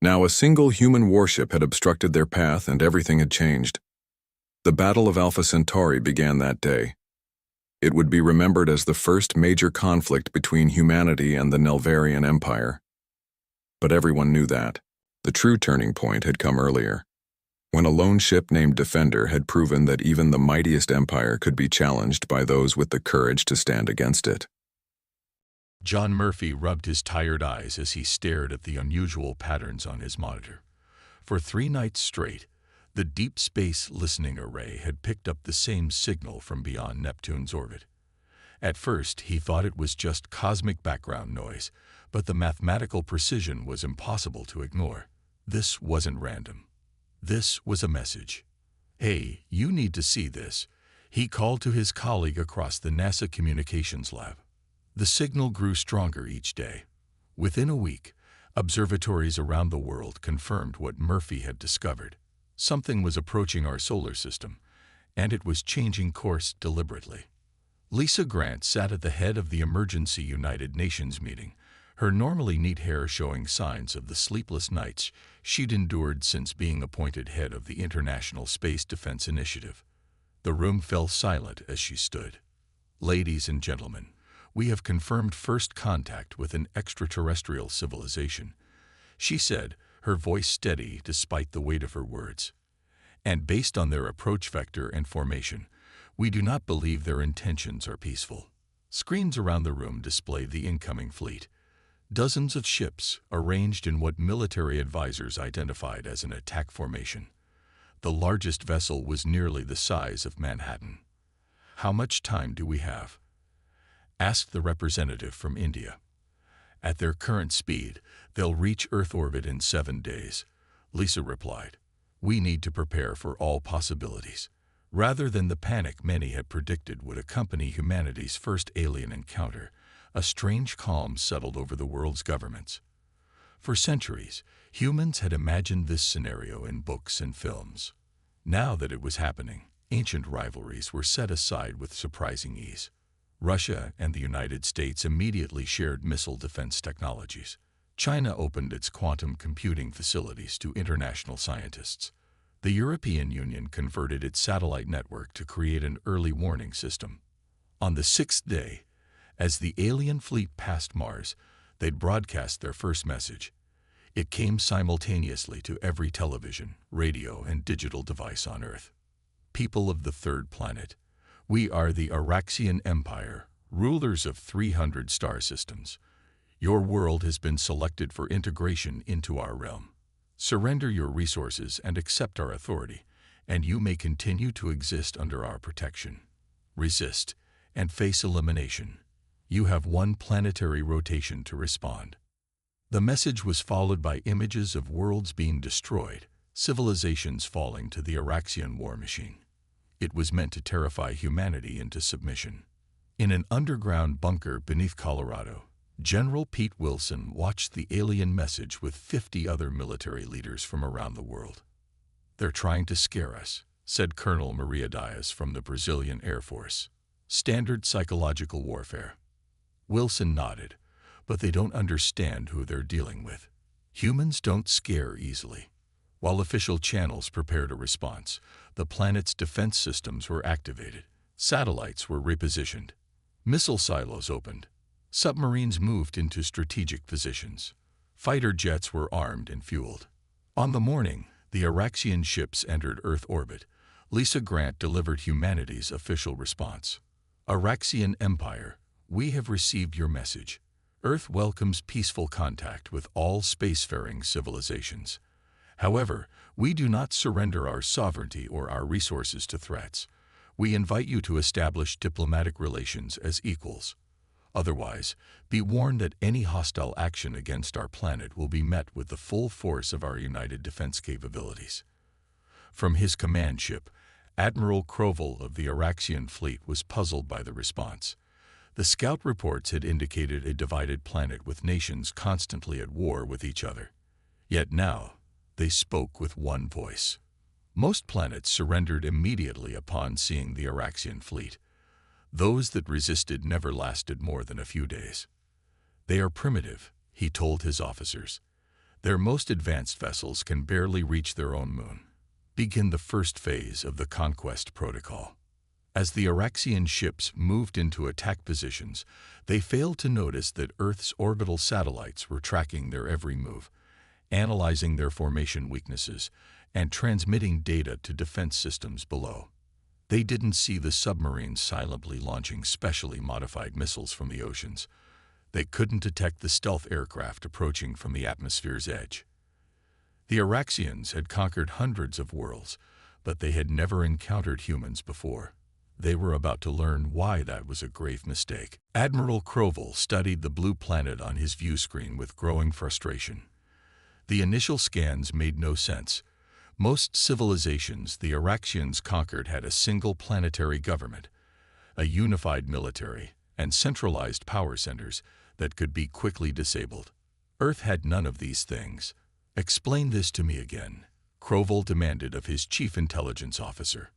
Now a single human warship had obstructed their path and everything had changed. The Battle of Alpha Centauri began that day. It would be remembered as the first major conflict between humanity and the Nelvarian Empire. But everyone knew that. The true turning point had come earlier, when a lone ship named Defender had proven that even the mightiest empire could be challenged by those with the courage to stand against it. John Murphy rubbed his tired eyes as he stared at the unusual patterns on his monitor. For 3 nights straight, the Deep Space Listening Array had picked up the same signal from beyond Neptune's orbit. At first, he thought it was just cosmic background noise, but the mathematical precision was impossible to ignore. This wasn't random. This was a message. "Hey, you need to see this," he called to his colleague across the NASA Communications Lab. The signal grew stronger each day. Within a week, observatories around the world confirmed what Murphy had discovered. Something was approaching our solar system, and it was changing course deliberately. Lisa Grant sat at the head of the emergency United Nations meeting, her normally neat hair showing signs of the sleepless nights she'd endured since being appointed head of the International Space Defense Initiative. The room fell silent as she stood. "Ladies and gentlemen, we have confirmed first contact with an extraterrestrial civilization," she said, her voice steady despite the weight of her words. "And based on their approach vector and formation, we do not believe their intentions are peaceful." Screens around the room displayed the incoming fleet. Dozens of ships arranged in what military advisors identified as an attack formation. The largest vessel was nearly the size of Manhattan. "How much time do we have?" asked the representative from India. "At their current speed, they'll reach Earth orbit in 7 days," Lisa replied. "We need to prepare for all possibilities." Rather than the panic many had predicted would accompany humanity's first alien encounter, a strange calm settled over the world's governments. For centuries, humans had imagined this scenario in books and films. Now that it was happening, ancient rivalries were set aside with surprising ease. Russia and the United States immediately shared missile defense technologies. China opened its quantum computing facilities to international scientists. The European Union converted its satellite network to create an early warning system. On the 6th day, as the alien fleet passed Mars, they'd broadcast their first message. It came simultaneously to every television, radio, and digital device on Earth. "People of the third planet, we are the Araxian Empire, rulers of 300 star systems. Your world has been selected for integration into our realm. Surrender your resources and accept our authority, and you may continue to exist under our protection. Resist and face elimination. You have 1 planetary rotation to respond." The message was followed by images of worlds being destroyed, civilizations falling to the Araxian war machine. It was meant to terrify humanity into submission. In an underground bunker beneath Colorado, General Pete Wilson watched the alien message with 50 other military leaders from around the world. "They're trying to scare us," said Colonel Maria Diaz from the Brazilian Air Force. "Standard psychological warfare." Wilson nodded, "But they don't understand who they're dealing with. Humans don't scare easily." While official channels prepared a response, the planet's defense systems were activated. Satellites were repositioned. Missile silos opened. Submarines moved into strategic positions. Fighter jets were armed and fueled. On the morning the Araxian ships entered Earth orbit, Lisa Grant delivered humanity's official response. "Araxian Empire, we have received your message. Earth welcomes peaceful contact with all spacefaring civilizations. However, we do not surrender our sovereignty or our resources to threats. We invite you to establish diplomatic relations as equals. Otherwise, be warned that any hostile action against our planet will be met with the full force of our united defense capabilities." From his command ship, Admiral Crowell of the Araxian fleet was puzzled by the response. The scout reports had indicated a divided planet with nations constantly at war with each other. Yet now, they spoke with one voice. Most planets surrendered immediately upon seeing the Araxian fleet. Those that resisted never lasted more than a few days. "They are primitive," he told his officers. "Their most advanced vessels can barely reach their own moon. Begin the first phase of the conquest protocol." As the Araxian ships moved into attack positions, they failed to notice that Earth's orbital satellites were tracking their every move, analyzing their formation weaknesses, and transmitting data to defense systems below. They didn't see the submarines silently launching specially modified missiles from the oceans. They couldn't detect the stealth aircraft approaching from the atmosphere's edge. The Araxians had conquered hundreds of worlds, but they had never encountered humans before. They were about to learn why that was a grave mistake. Admiral Crowell studied the blue planet on his view screen with growing frustration. The initial scans made no sense. Most civilizations the Araxians conquered had a single planetary government, a unified military, and centralized power centers that could be quickly disabled. Earth had none of these things. "Explain this to me again," Crowell demanded of his chief intelligence officer.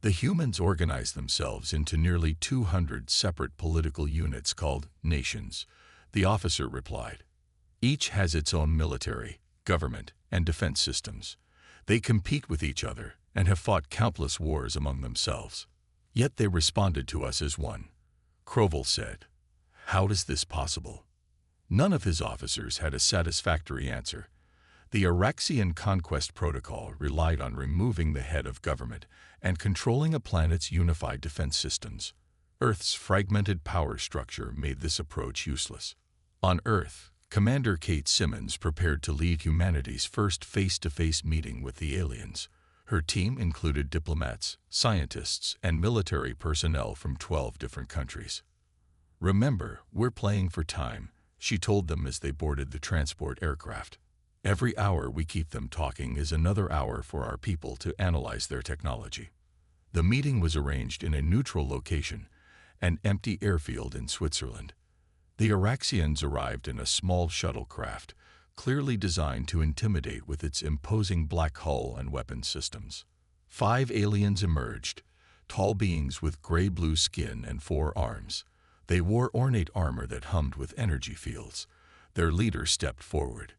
The humans organized themselves into nearly 200 separate political units called nations, the officer replied. Each has its own military, government, and defense systems. They compete with each other and have fought countless wars among themselves. Yet they responded to us as one. Crowell said. How is this possible? None of his officers had a satisfactory answer. The Araxian Conquest Protocol relied on removing the head of government and controlling a planet's unified defense systems. Earth's fragmented power structure made this approach useless. On Earth, Commander Kate Simmons prepared to lead humanity's first face-to-face meeting with the aliens. Her team included diplomats, scientists, and military personnel from 12 different countries. Remember, we're playing for time, she told them as they boarded the transport aircraft. Every hour we keep them talking is another hour for our people to analyze their technology. The meeting was arranged in a neutral location, an empty airfield in Switzerland. The Araxians arrived in a small shuttlecraft, clearly designed to intimidate with its imposing black hull and weapon systems. 5 aliens emerged, tall beings with gray-blue skin and 4 arms. They wore ornate armor that hummed with energy fields. Their leader stepped forward.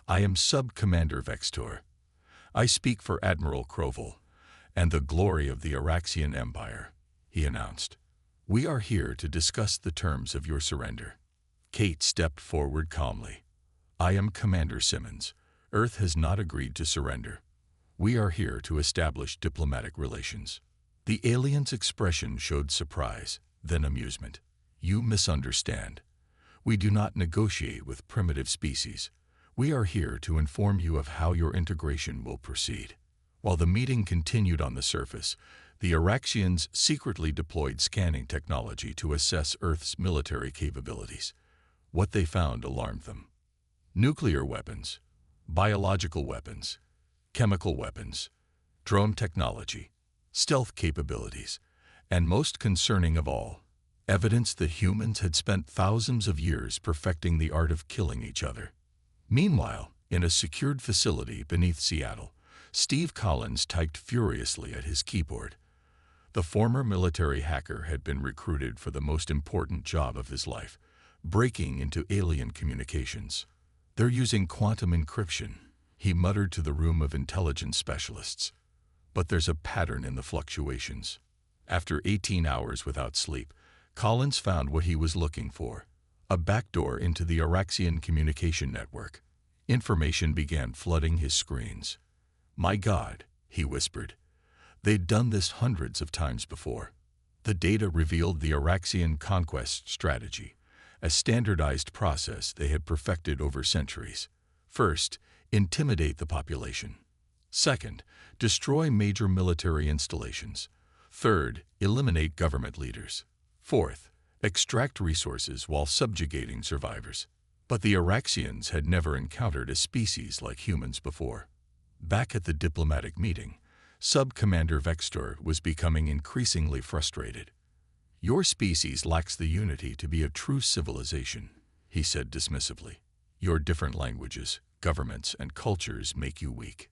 I am Sub-Commander Vextor. I speak for Admiral Crowell and the glory of the Araxian Empire, he announced. We are here to discuss the terms of your surrender. Kate stepped forward calmly. I am Commander Simmons. Earth has not agreed to surrender. We are here to establish diplomatic relations. The alien's expression showed surprise, then amusement. You misunderstand. We do not negotiate with primitive species. We are here to inform you of how your integration will proceed. While the meeting continued on the surface, the Araxians secretly deployed scanning technology to assess Earth's military capabilities. What they found alarmed them. Nuclear weapons, biological weapons, chemical weapons, drone technology, stealth capabilities, and most concerning of all, evidence that humans had spent thousands of years perfecting the art of killing each other. Meanwhile, in a secured facility beneath Seattle, Steve Collins typed furiously at his keyboard. The former military hacker had been recruited for the most important job of his life, breaking into alien communications. They're using quantum encryption, he muttered to the room of intelligence specialists. But there's a pattern in the fluctuations. After 18 hours without sleep, Collins found what he was looking for, a backdoor into the Araxian communication network. Information began flooding his screens. My God, he whispered. They'd done this hundreds of times before. The data revealed the Araxian conquest strategy, a standardized process they had perfected over centuries. First, intimidate the population. Second, destroy major military installations. Third, eliminate government leaders. Fourth, extract resources while subjugating survivors. But the Araxians had never encountered a species like humans before. Back at the diplomatic meeting, Sub-Commander Vextor was becoming increasingly frustrated. Your species lacks the unity to be a true civilization, he said dismissively. Your different languages, governments, and cultures make you weak.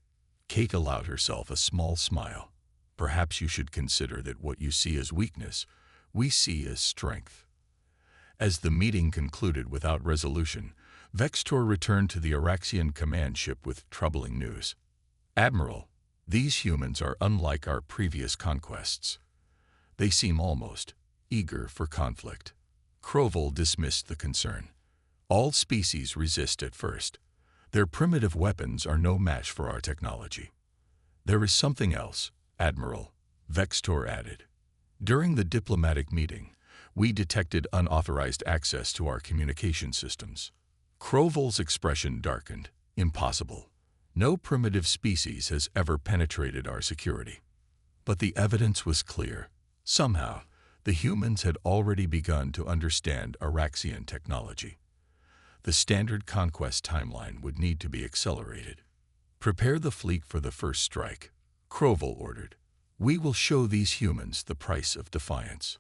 Kate allowed herself a small smile. Perhaps you should consider that what you see as weakness, we see as strength. As the meeting concluded without resolution, Vextor returned to the Araxian command ship with troubling news. Admiral, these humans are unlike our previous conquests. They seem almost eager for conflict. Crowell dismissed the concern. All species resist at first. Their primitive weapons are no match for our technology. There is something else, Admiral, Vextor added. During the diplomatic meeting, we detected unauthorized access to our communication systems. Crowell's expression darkened. Impossible. No primitive species has ever penetrated our security. But the evidence was clear. Somehow, the humans had already begun to understand Araxian technology. The standard conquest timeline would need to be accelerated. Prepare the fleet for the first strike, Crowell ordered. We will show these humans the price of defiance.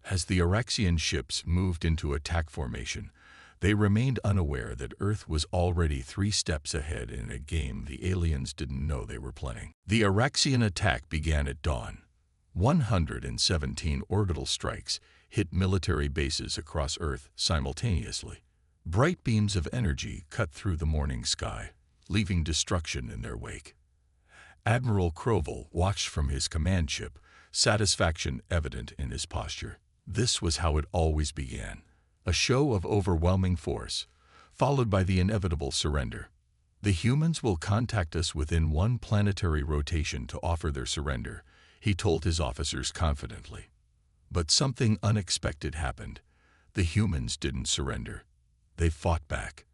As the Araxian ships moved into attack formation, They remained unaware that Earth was already 3 steps ahead in a game the aliens didn't know they were playing. The Araxian attack began at dawn. 117 orbital strikes hit military bases across Earth simultaneously. Bright beams of energy cut through the morning sky, leaving destruction in their wake. Admiral Crowell watched from his command ship, satisfaction evident in his posture. This was how it always began. A show of overwhelming force, followed by the inevitable surrender. The humans will contact us within 1 planetary rotation to offer their surrender, he told his officers confidently. But something unexpected happened. The humans didn't surrender. They fought back.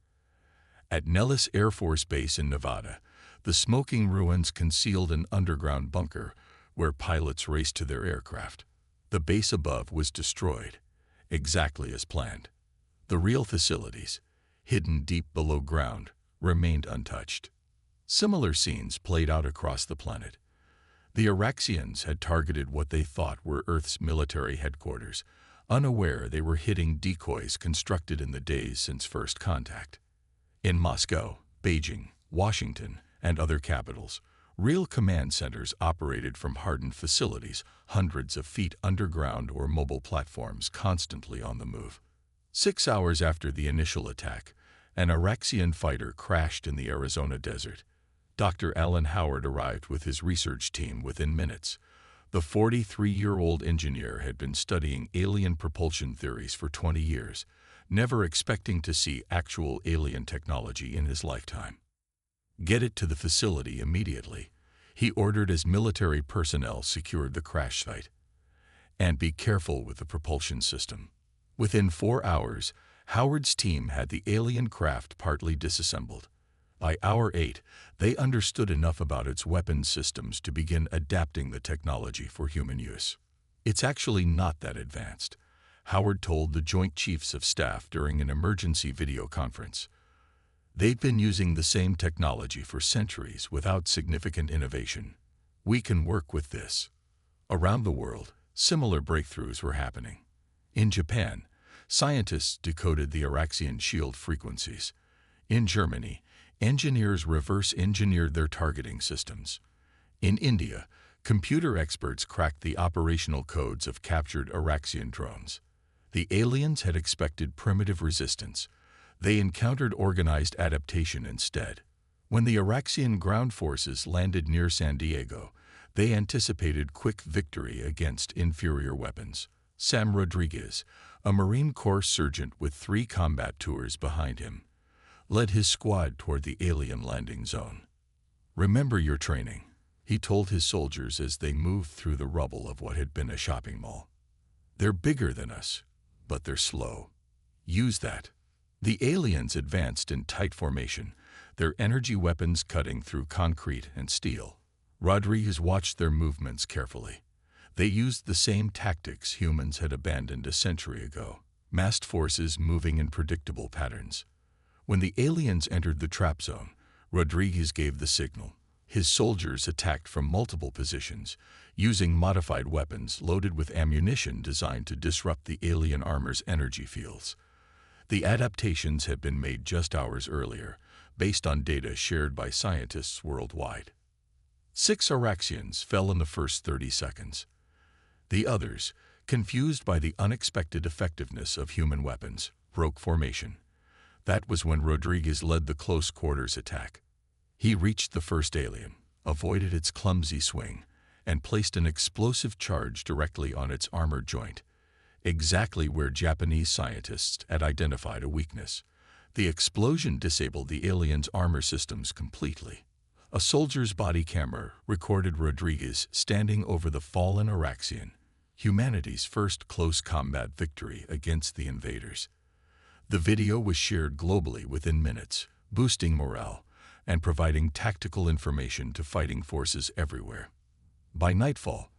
At Nellis Air Force Base in Nevada, the smoking ruins concealed an underground bunker where pilots raced to their aircraft. The base above was destroyed, exactly as planned. The real facilities, hidden deep below ground, remained untouched. Similar scenes played out across the planet. The Araxians had targeted what they thought were Earth's military headquarters, unaware they were hitting decoys constructed in the days since first contact. In Moscow, Beijing, Washington, and other capitals, real command centers operated from hardened facilities, hundreds of feet underground or mobile platforms constantly on the move. 6 hours after the initial attack, an Araxian fighter crashed in the Arizona desert. Dr. Alan Howard arrived with his research team within minutes. The 43-year-old engineer had been studying alien propulsion theories for 20 years, never expecting to see actual alien technology in his lifetime. "Get it to the facility immediately," he ordered as military personnel secured the crash site. "And be careful with the propulsion system." Within 4 hours, Howard's team had the alien craft partly disassembled. By hour 8, they understood enough about its weapons systems to begin adapting the technology for human use. "It's actually not that advanced," Howard told the Joint Chiefs of Staff during an emergency video conference. "They've been using the same technology for centuries without significant innovation. We can work with this." Around the world, similar breakthroughs were happening. In Japan, scientists decoded the Araxian shield frequencies. In Germany, engineers reverse-engineered their targeting systems. In India, computer experts cracked the operational codes of captured Araxian drones. The aliens had expected primitive resistance. They encountered organized adaptation instead. When the Araxian ground forces landed near San Diego, they anticipated quick victory against inferior weapons. Sam Rodriguez, a Marine Corps sergeant with 3 combat tours behind him, led his squad toward the alien landing zone. "Remember your training," he told his soldiers as they moved through the rubble of what had been a shopping mall. "They're bigger than us, but they're slow. Use that." The aliens advanced in tight formation, their energy weapons cutting through concrete and steel. Rodriguez watched their movements carefully. They used the same tactics humans had abandoned a century ago, massed forces moving in predictable patterns. When the aliens entered the trap zone, Rodriguez gave the signal. His soldiers attacked from multiple positions, using modified weapons loaded with ammunition designed to disrupt the alien armor's energy fields. The adaptations had been made just hours earlier, based on data shared by scientists worldwide. 6 Araxians fell in the first 30 seconds. The others, confused by the unexpected effectiveness of human weapons, broke formation. That was when Rodriguez led the close-quarters attack. He reached the first alien, avoided its clumsy swing, and placed an explosive charge directly on its armor joint, exactly where Japanese scientists had identified a weakness. The explosion disabled the alien's armor systems completely. A soldier's body camera recorded Rodriguez standing over the fallen Araxian, humanity's first close combat victory against the invaders. The video was shared globally within minutes, boosting morale and providing tactical information to fighting forces everywhere. By nightfall,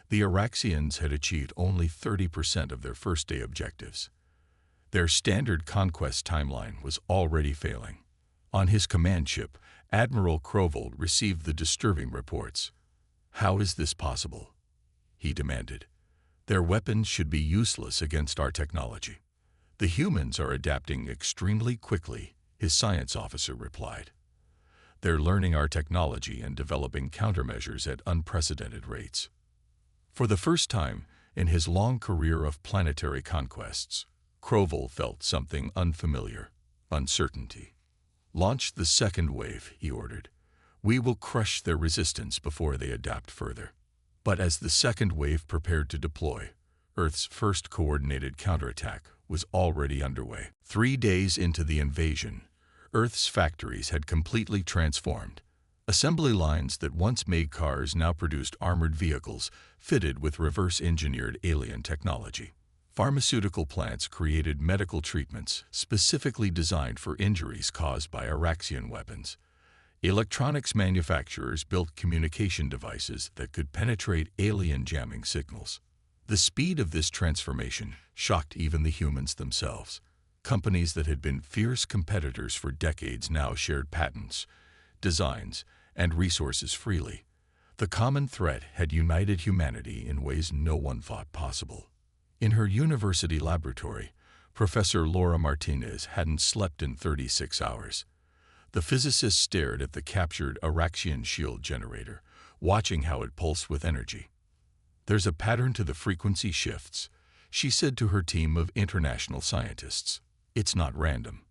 the Araxians had achieved only 30% of their first-day objectives. Their standard conquest timeline was already failing. On his command ship, Admiral Crowell received the disturbing reports. "How is this possible?" he demanded. "Their weapons should be useless against our technology. The humans are adapting extremely quickly, his science officer replied. They're learning our technology and developing countermeasures at unprecedented rates. For the first time in his long career of planetary conquests, Crowell felt something unfamiliar: uncertainty. Launch the second wave, he ordered. We will crush their resistance before they adapt further. But as the second wave prepared to deploy, Earth's first coordinated counterattack was already underway. 3 days into the invasion, Earth's factories had completely transformed. Assembly lines that once made cars now produced armored vehicles fitted with reverse-engineered alien technology. Pharmaceutical plants created medical treatments specifically designed for injuries caused by Araxian weapons. Electronics manufacturers built communication devices that could penetrate alien jamming signals. The speed of this transformation shocked even the humans themselves. Companies that had been fierce competitors for decades now shared patents, designs, and resources freely. The common threat had united humanity in ways no one thought possible. In her university laboratory, Professor Laura Martinez hadn't slept in 36 hours. The physicist stared at the captured Araxian shield generator, watching how it pulsed with energy. There's a pattern to the frequency shifts, she said to her team of international scientists. It's not random.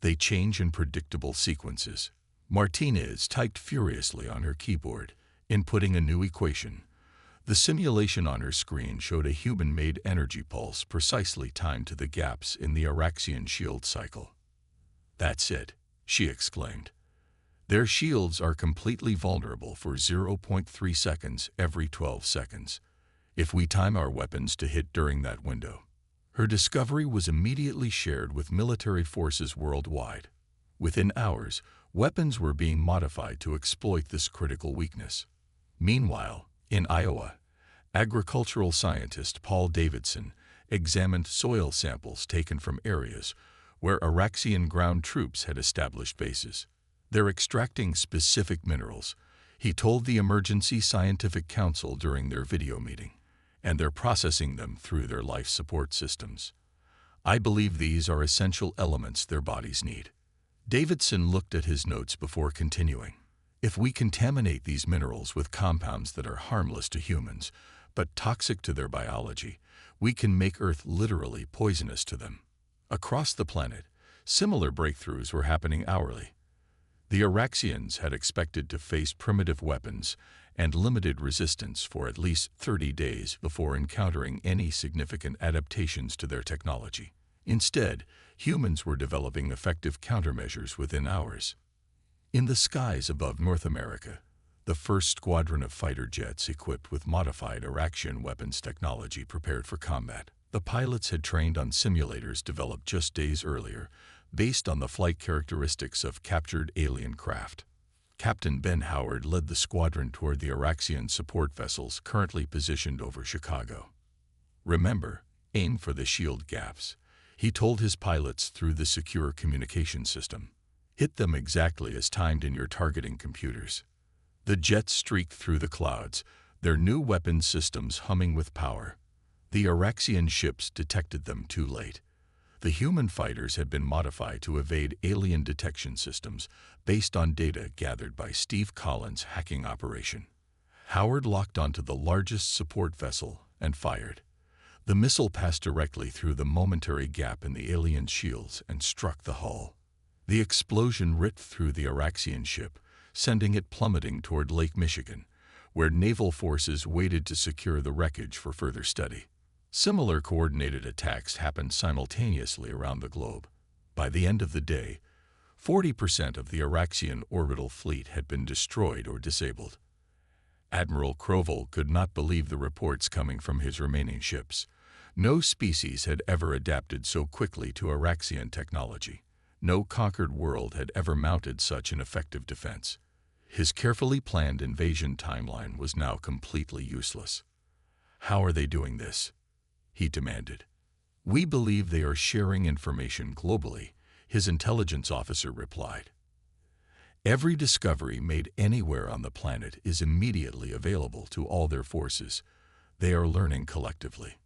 They change in predictable sequences. Martinez typed furiously on her keyboard, inputting a new equation. The simulation on her screen showed a human-made energy pulse precisely timed to the gaps in the Araxian shield cycle. That's it, she exclaimed. Their shields are completely vulnerable for 0.3 seconds every 12 seconds. If we time our weapons to hit during that window. Her discovery was immediately shared with military forces worldwide. Within hours, weapons were being modified to exploit this critical weakness. Meanwhile, in Iowa, agricultural scientist Paul Davidson examined soil samples taken from areas where Araxian ground troops had established bases. They're extracting specific minerals, he told the Emergency Scientific Council during their video meeting, and they're processing them through their life support systems. I believe these are essential elements their bodies need. Davidson looked at his notes before continuing. If we contaminate these minerals with compounds that are harmless to humans, but toxic to their biology, we can make Earth literally poisonous to them. Across the planet, similar breakthroughs were happening hourly. The Araxians had expected to face primitive weapons and limited resistance for at least 30 days before encountering any significant adaptations to their technology. Instead, humans were developing effective countermeasures within hours. In the skies above North America, the first squadron of fighter jets equipped with modified Araxian weapons technology prepared for combat. The pilots had trained on simulators developed just days earlier, based on the flight characteristics of captured alien craft. Captain Ben Howard led the squadron toward the Araxian support vessels currently positioned over Chicago. Remember, aim for the shield gaps, he told his pilots through the secure communication system. Hit them exactly as timed in your targeting computers. The jets streaked through the clouds, their new weapon systems humming with power. The Araxian ships detected them too late. The human fighters had been modified to evade alien detection systems based on data gathered by Steve Collins' hacking operation. Howard locked onto the largest support vessel and fired. The missile passed directly through the momentary gap in the alien shields and struck the hull. The explosion ripped through the Araxian ship, sending it plummeting toward Lake Michigan, where naval forces waited to secure the wreckage for further study. Similar coordinated attacks happened simultaneously around the globe. By the end of the day, 40% of the Araxian orbital fleet had been destroyed or disabled. Admiral Crowell could not believe the reports coming from his remaining ships. No species had ever adapted so quickly to Araxian technology. No conquered world had ever mounted such an effective defense. His carefully planned invasion timeline was now completely useless. How are they doing this? He demanded. We believe they are sharing information globally, his intelligence officer replied. Every discovery made anywhere on the planet is immediately available to all their forces. They are learning collectively.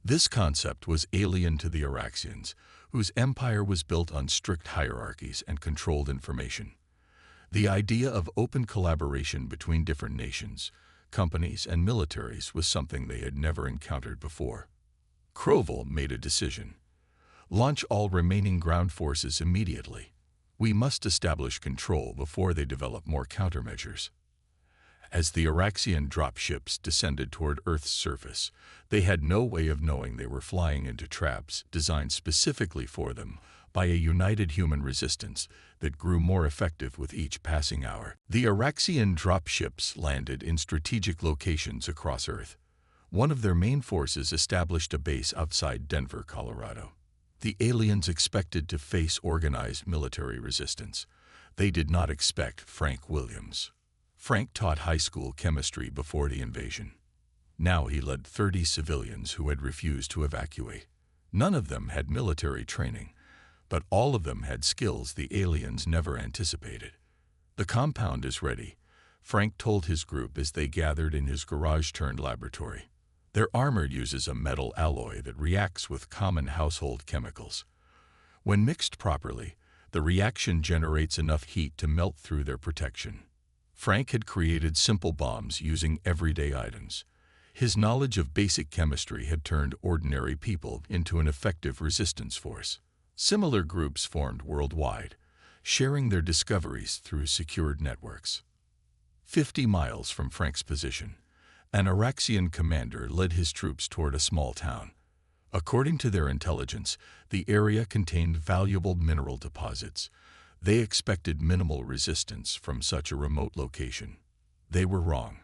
This concept was alien to the Araxians, whose empire was built on strict hierarchies and controlled information. The idea of open collaboration between different nations, companies, and militaries was something they had never encountered before. Crowell made a decision. Launch all remaining ground forces immediately. We must establish control before they develop more countermeasures. As the Araxian dropships descended toward Earth's surface, they had no way of knowing they were flying into traps designed specifically for them by a united human resistance that grew more effective with each passing hour. The Araxian dropships landed in strategic locations across Earth. One of their main forces established a base outside Denver, Colorado. The aliens expected to face organized military resistance. They did not expect Frank Williams. Frank taught high school chemistry before the invasion. Now he led 30 civilians who had refused to evacuate. None of them had military training, but all of them had skills the aliens never anticipated. The compound is ready, Frank told his group as they gathered in his garage-turned laboratory. Their armor uses a metal alloy that reacts with common household chemicals. When mixed properly, the reaction generates enough heat to melt through their protection. Frank had created simple bombs using everyday items. His knowledge of basic chemistry had turned ordinary people into an effective resistance force. Similar groups formed worldwide, sharing their discoveries through secured networks. 50 miles from Frank's position, an Araxian commander led his troops toward a small town. According to their intelligence, the area contained valuable mineral deposits. They expected minimal resistance from such a remote location. They were wrong.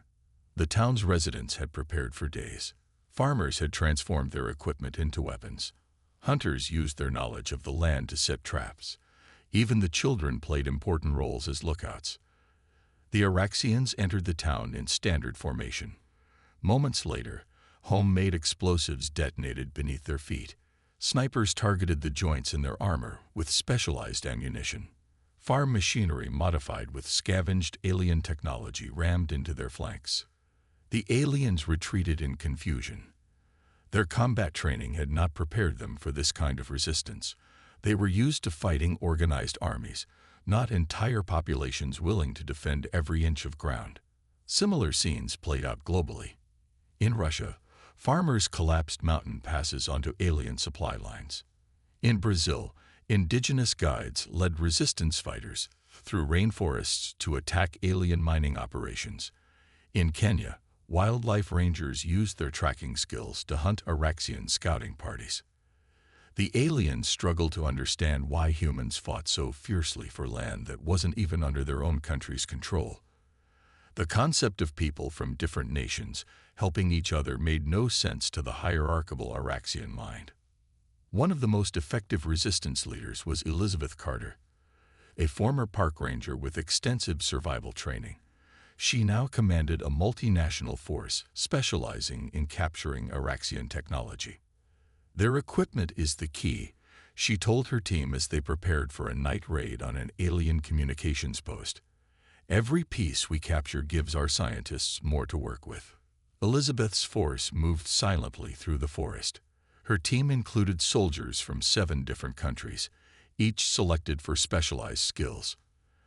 The town's residents had prepared for days. Farmers had transformed their equipment into weapons. Hunters used their knowledge of the land to set traps. Even the children played important roles as lookouts. The Araxians entered the town in standard formation. Moments later, homemade explosives detonated beneath their feet. Snipers targeted the joints in their armor with specialized ammunition. Farm machinery modified with scavenged alien technology rammed into their flanks. The aliens retreated in confusion. Their combat training had not prepared them for this kind of resistance. They were used to fighting organized armies, not entire populations willing to defend every inch of ground. Similar scenes played out globally. In Russia, farmers collapsed mountain passes onto alien supply lines. In Brazil, indigenous guides led resistance fighters through rainforests to attack alien mining operations. In Kenya, wildlife rangers used their tracking skills to hunt Araxian scouting parties. The aliens struggled to understand why humans fought so fiercely for land that wasn't even under their own country's control. The concept of people from different nations helping each other made no sense to the hierarchical Araxian mind. One of the most effective resistance leaders was Elizabeth Carter, a former park ranger with extensive survival training. She now commanded a multinational force specializing in capturing Araxian technology. Their equipment is the key, she told her team as they prepared for a night raid on an alien communications post. Every piece we capture gives our scientists more to work with. Elizabeth's force moved silently through the forest. Her team included soldiers from 7 different countries, each selected for specialized skills.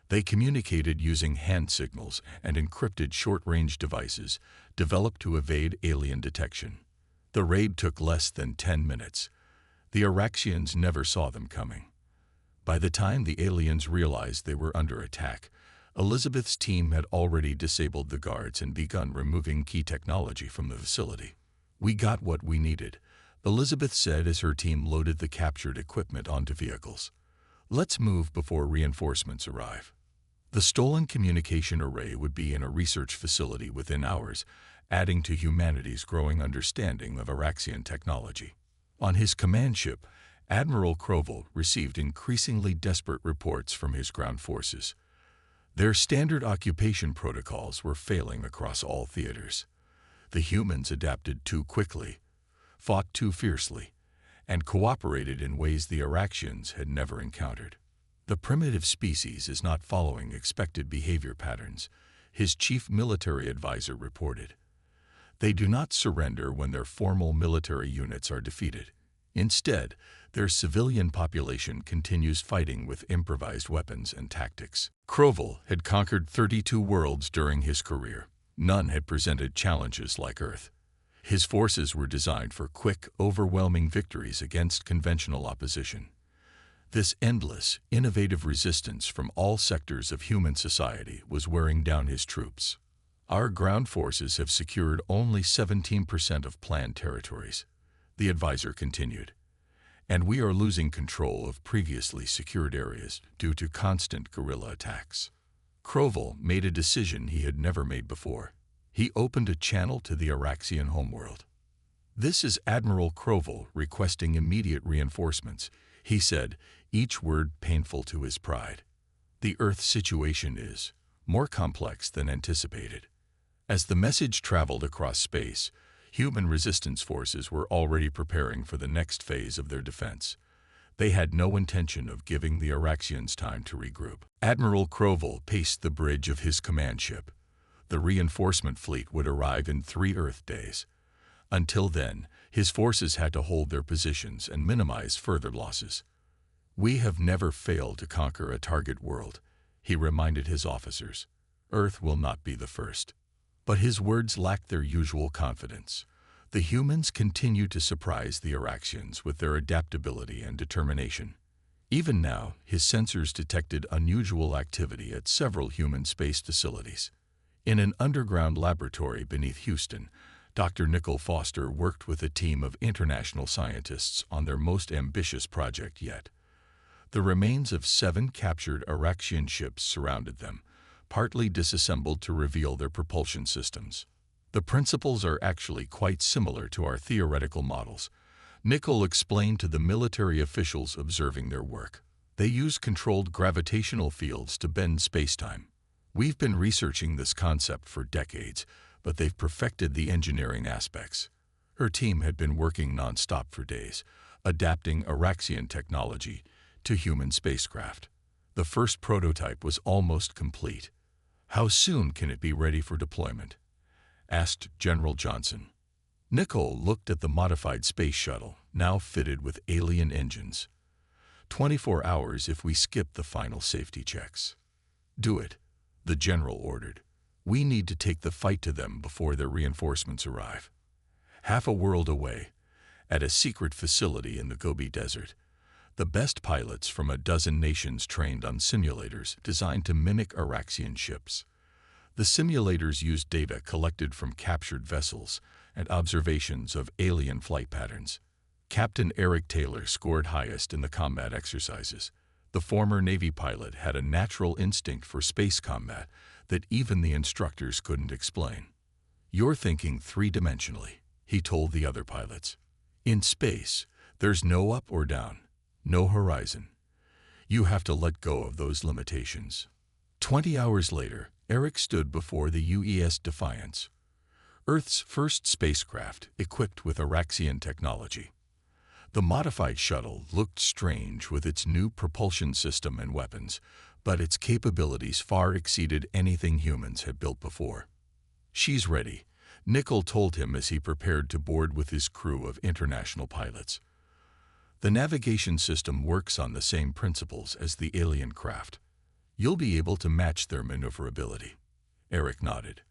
They communicated using hand signals and encrypted short-range devices developed to evade alien detection. The raid took less than 10 minutes. The Araxians never saw them coming. By the time the aliens realized they were under attack, Elizabeth's team had already disabled the guards and begun removing key technology from the facility. "We got what we needed," Elizabeth said as her team loaded the captured equipment onto vehicles. "Let's move before reinforcements arrive." The stolen communication array would be in a research facility within hours, adding to humanity's growing understanding of Araxian technology. On his command ship, Admiral Crowell received increasingly desperate reports from his ground forces. Their standard occupation protocols were failing across all theaters. The humans adapted too quickly, fought too fiercely, and cooperated in ways the Araxians had never encountered. The primitive species is not following expected behavior patterns, his chief military advisor reported. They do not surrender when their formal military units are defeated. Instead, their civilian population continues fighting with improvised weapons and tactics. Crowell had conquered 32 worlds during his career. None had presented challenges like Earth. His forces were designed for quick, overwhelming victories against conventional opposition. This endless, innovative resistance from all sectors of human society was wearing down his troops. Our ground forces have secured only 17% of planned territories, the advisor continued, and we are losing control of previously secured areas due to constant guerrilla attacks. Crowell made a decision he had never made before. He opened a channel to the Araxian homeworld. "This is Admiral Crowell requesting immediate reinforcements," he said, each word painful to his pride. "The Earth situation is more complex than anticipated." As the message traveled across space, human resistance forces were already preparing for the next phase of their defense. They had no intention of giving the Araxians time to regroup. Admiral Crowell paced the bridge of his command ship. The reinforcement fleet would arrive in 3 Earth days. Until then, his forces had to hold their positions and minimize further losses. "We have never failed to conquer a target world," he reminded his officers. "Earth will not be the first." But his words lacked their usual confidence. The humans continued to surprise the Araxians with their adaptability and determination. Even now, his sensors detected unusual activity at several human space facilities. In an underground laboratory beneath Houston, Dr. Nicole Foster worked with a team of international scientists on their most ambitious project yet. The remains of 7 captured Araxian ships surrounded them, partly disassembled to reveal their propulsion systems. "The principles are actually quite similar to our theoretical models," Nicole explained to the military officials observing their work. "They use controlled gravitational fields to bend spacetime. We've been researching this concept for decades, but they've perfected the engineering aspects." Her team had been working nonstop for days, adapting Araxian technology to human spacecraft. The first prototype was almost complete. "How soon can it be ready for deployment?" asked General Johnson. Nicole looked at the modified space shuttle, now fitted with alien engines. 24 hours if we skip the final safety checks." "Do it," the general ordered. "We need to take the fight to them before their reinforcements arrive." Half a world away, at a secret facility in the Gobi Desert, the best pilots from a dozen nations trained on simulators designed to mimic Araxian ships. The simulators used data collected from captured vessels and observations of alien flight patterns. Captain Eric Taylor scored highest in the combat exercises. The former Navy pilot had a natural instinct for space combat that even the instructors couldn't explain. "You're thinking 3-dimensionally," he told the other pilots. "In space, there's no up or down, no horizon. You have to let go of those limitations." 20 hours later, Eric stood before the UES Defiance, Earth's first spacecraft equipped with Araxian technology. The modified shuttle looked strange with its new propulsion system and weapons, but its capabilities far exceeded anything humans had built before. "She's ready," Nicole told him as he prepared to board with his crew of international pilots. "The navigation system works on the same principles as the alien craft. You'll be able to match their maneuverability." Eric nodded.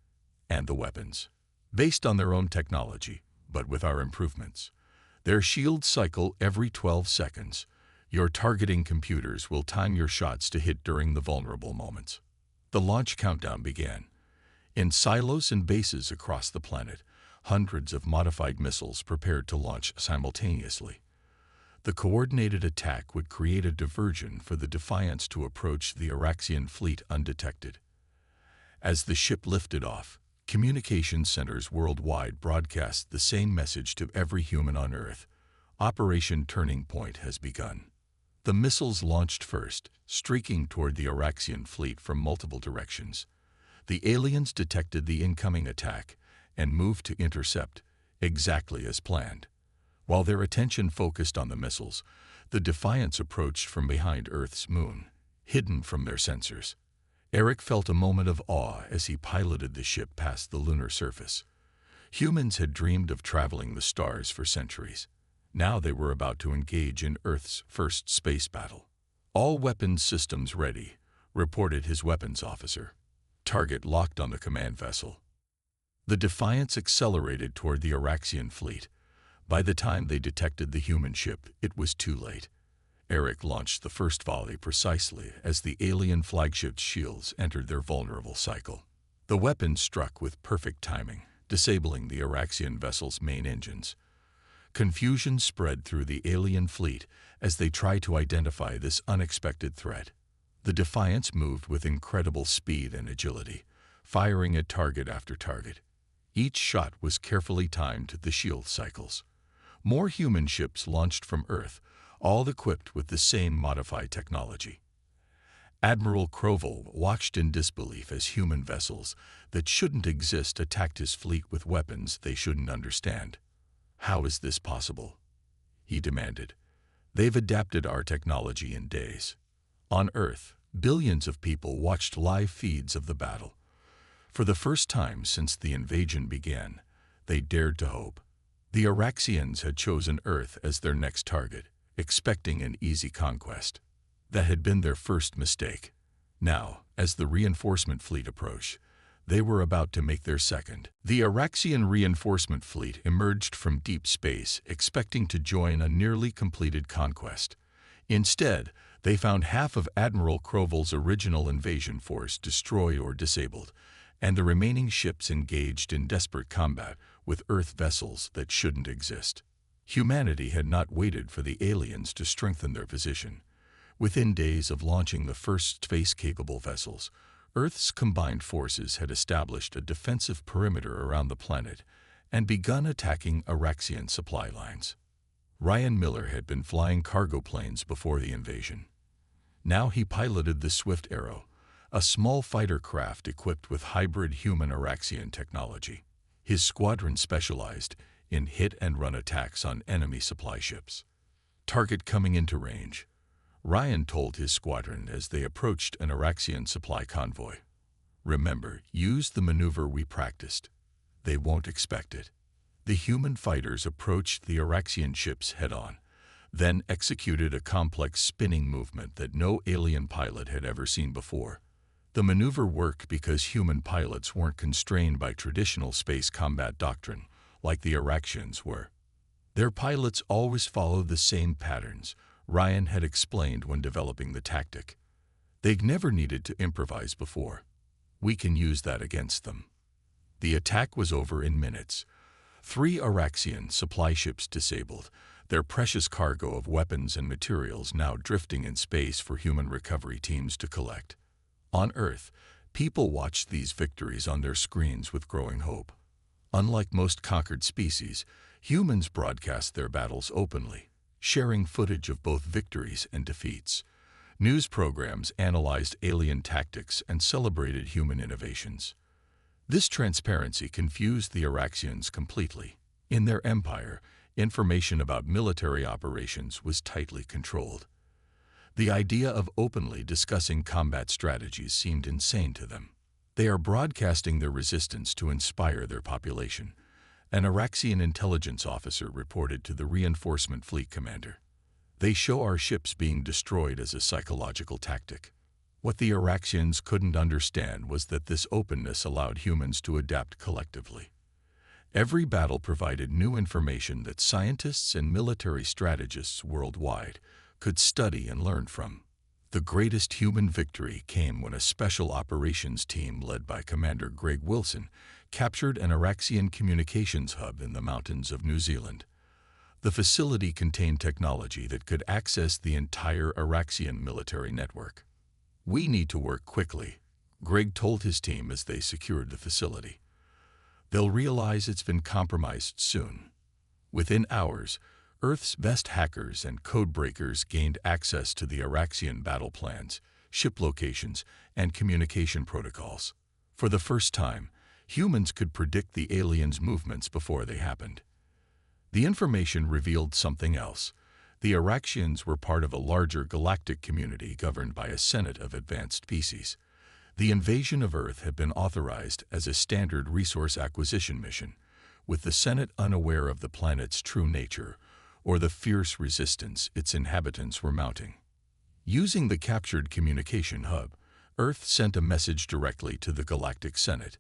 "And the weapons. Based on their own technology, but with our improvements. Their shields cycle every 12 seconds. Your targeting computers will time your shots to hit during the vulnerable moments." The launch countdown began. In silos and bases across the planet, hundreds of modified missiles prepared to launch simultaneously. The coordinated attack would create a diversion for the Defiance to approach the Araxian fleet undetected. As the ship lifted off, communication centers worldwide broadcast the same message to every human on Earth: Operation Turning Point has begun. The missiles launched first, streaking toward the Araxian fleet from multiple directions. The aliens detected the incoming attack and moved to intercept, exactly as planned. While their attention focused on the missiles, the Defiance approached from behind Earth's moon, hidden from their sensors. Eric felt a moment of awe as he piloted the ship past the lunar surface. Humans had dreamed of traveling the stars for centuries. Now they were about to engage in Earth's first space battle. "All weapons systems ready," reported his weapons officer. "Target locked on the command vessel." The Defiance accelerated toward the Araxian fleet. By the time they detected the human ship, it was too late. Eric launched the first volley precisely as the alien flagship's shields entered their vulnerable cycle. The weapon struck with perfect timing, disabling the Araxian vessel's main engines. Confusion spread through the alien fleet as they tried to identify this unexpected threat. The Defiance moved with incredible speed and agility, firing at target after target. Each shot was carefully timed to the shield cycles. More human ships launched from Earth, all equipped with the same modified technology. Admiral Crowell watched in disbelief as human vessels that shouldn't exist attacked his fleet with weapons they shouldn't understand. "How is this possible?" he demanded. "They've adapted our technology in days." On Earth, billions of people watched live feeds of the battle. For the first time since the invasion began, they dared to hope. The Araxians had chosen Earth as their next target, expecting an easy conquest. That had been their first mistake. Now, as the reinforcement fleet approached, they were about to make their second. The Araxian reinforcement fleet emerged from deep space, expecting to join a nearly completed conquest. Instead, they found half of Admiral Crowell's original invasion force destroyed or disabled, and the remaining ships engaged in desperate combat with Earth vessels that shouldn't exist. Humanity had not waited for the aliens to strengthen their position. Within days of launching the first space-capable vessels, Earth's combined forces had established a defensive perimeter around the planet and begun attacking Araxian supply lines. Ryan Miller had been flying cargo planes before the invasion. Now he piloted the Swift Arrow, a small fighter craft equipped with hybrid human Araxian technology. His squadron specialized in hit-and-run attacks on enemy supply ships. "Target coming into range," Ryan told his squadron as they approached an Araxian supply convoy. "Remember, use the maneuver we practiced. They won't expect it." The human fighters approached the Araxian ships head-on, then executed a complex spinning movement that no alien pilot had ever seen before. The maneuver worked because human pilots weren't constrained by traditional space combat doctrine, like the Araxians were. Their pilots always followed the same patterns, Ryan had explained when developing the tactic. They'd never needed to improvise before. "We can use that against them." The attack was over in minutes. 3 Araxian supply ships disabled, their precious cargo of weapons and materials now drifting in space for human recovery teams to collect. On Earth, people watched these victories on their screens with growing hope. Unlike most conquered species, humans broadcast their battles openly, sharing footage of both victories and defeats. News programs analyzed alien tactics and celebrated human innovations. This transparency confused the Araxians completely. In their empire, information about military operations was tightly controlled. The idea of openly discussing combat strategies seemed insane to them. "They are broadcasting their resistance to inspire their population," an Araxian intelligence officer reported to the reinforcement fleet commander. "They show our ships being destroyed as a psychological tactic." What the Araxians couldn't understand was that this openness allowed humans to adapt collectively. Every battle provided new information that scientists and military strategists worldwide could study and learn from. The greatest human victory came when a special operations team led by Commander Greg Wilson captured an Araxian communications hub in the mountains of New Zealand. The facility contained technology that could access the entire Araxian military network. "We need to work quickly," Greg told his team as they secured the facility. "They'll realize it's been compromised soon." Within hours, Earth's best hackers and codebreakers gained access to the Araxian battle plans, ship locations, and communication protocols. For the first time, humans could predict the aliens' movements before they happened. The information revealed something else. The Araxians were part of a larger galactic community governed by a Senate of advanced species. The invasion of Earth had been authorized as a standard resource acquisition mission, with the Senate unaware of the planet's true nature or the fierce resistance its inhabitants were mounting. Using the captured communication hub, Earth sent a message directly to the Galactic Senate.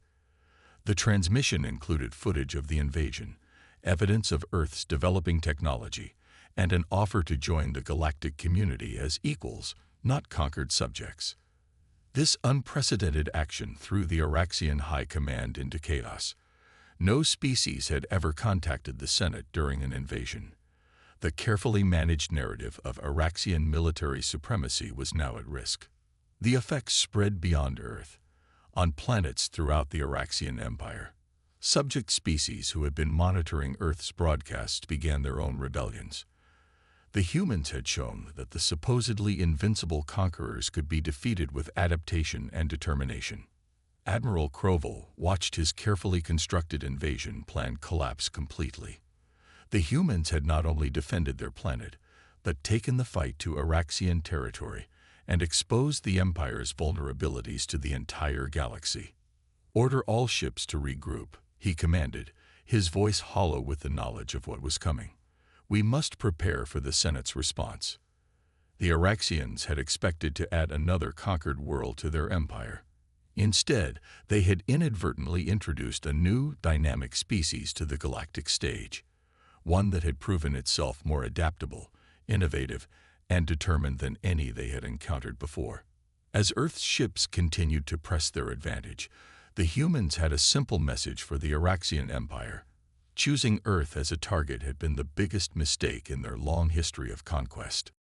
The transmission included footage of the invasion, evidence of Earth's developing technology, and an offer to join the galactic community as equals, not conquered subjects. This unprecedented action threw the Araxian High Command into chaos. No species had ever contacted the Senate during an invasion. The carefully managed narrative of Araxian military supremacy was now at risk. The effects spread beyond Earth, on planets throughout the Araxian Empire. Subject species who had been monitoring Earth's broadcasts began their own rebellions. The humans had shown that the supposedly invincible conquerors could be defeated with adaptation and determination. Admiral Kroval watched his carefully constructed invasion plan collapse completely. The humans had not only defended their planet, but taken the fight to Araxian territory and exposed the Empire's vulnerabilities to the entire galaxy. "Order all ships to regroup," he commanded, his voice hollow with the knowledge of what was coming. "We must prepare for the Senate's response." The Araxians had expected to add another conquered world to their empire. Instead, they had inadvertently introduced a new, dynamic species to the galactic stage, one that had proven itself more adaptable, innovative, and determined than any they had encountered before. As Earth's ships continued to press their advantage, the humans had a simple message for the Araxian Empire. Choosing Earth as a target had been the biggest mistake in their long history of conquest.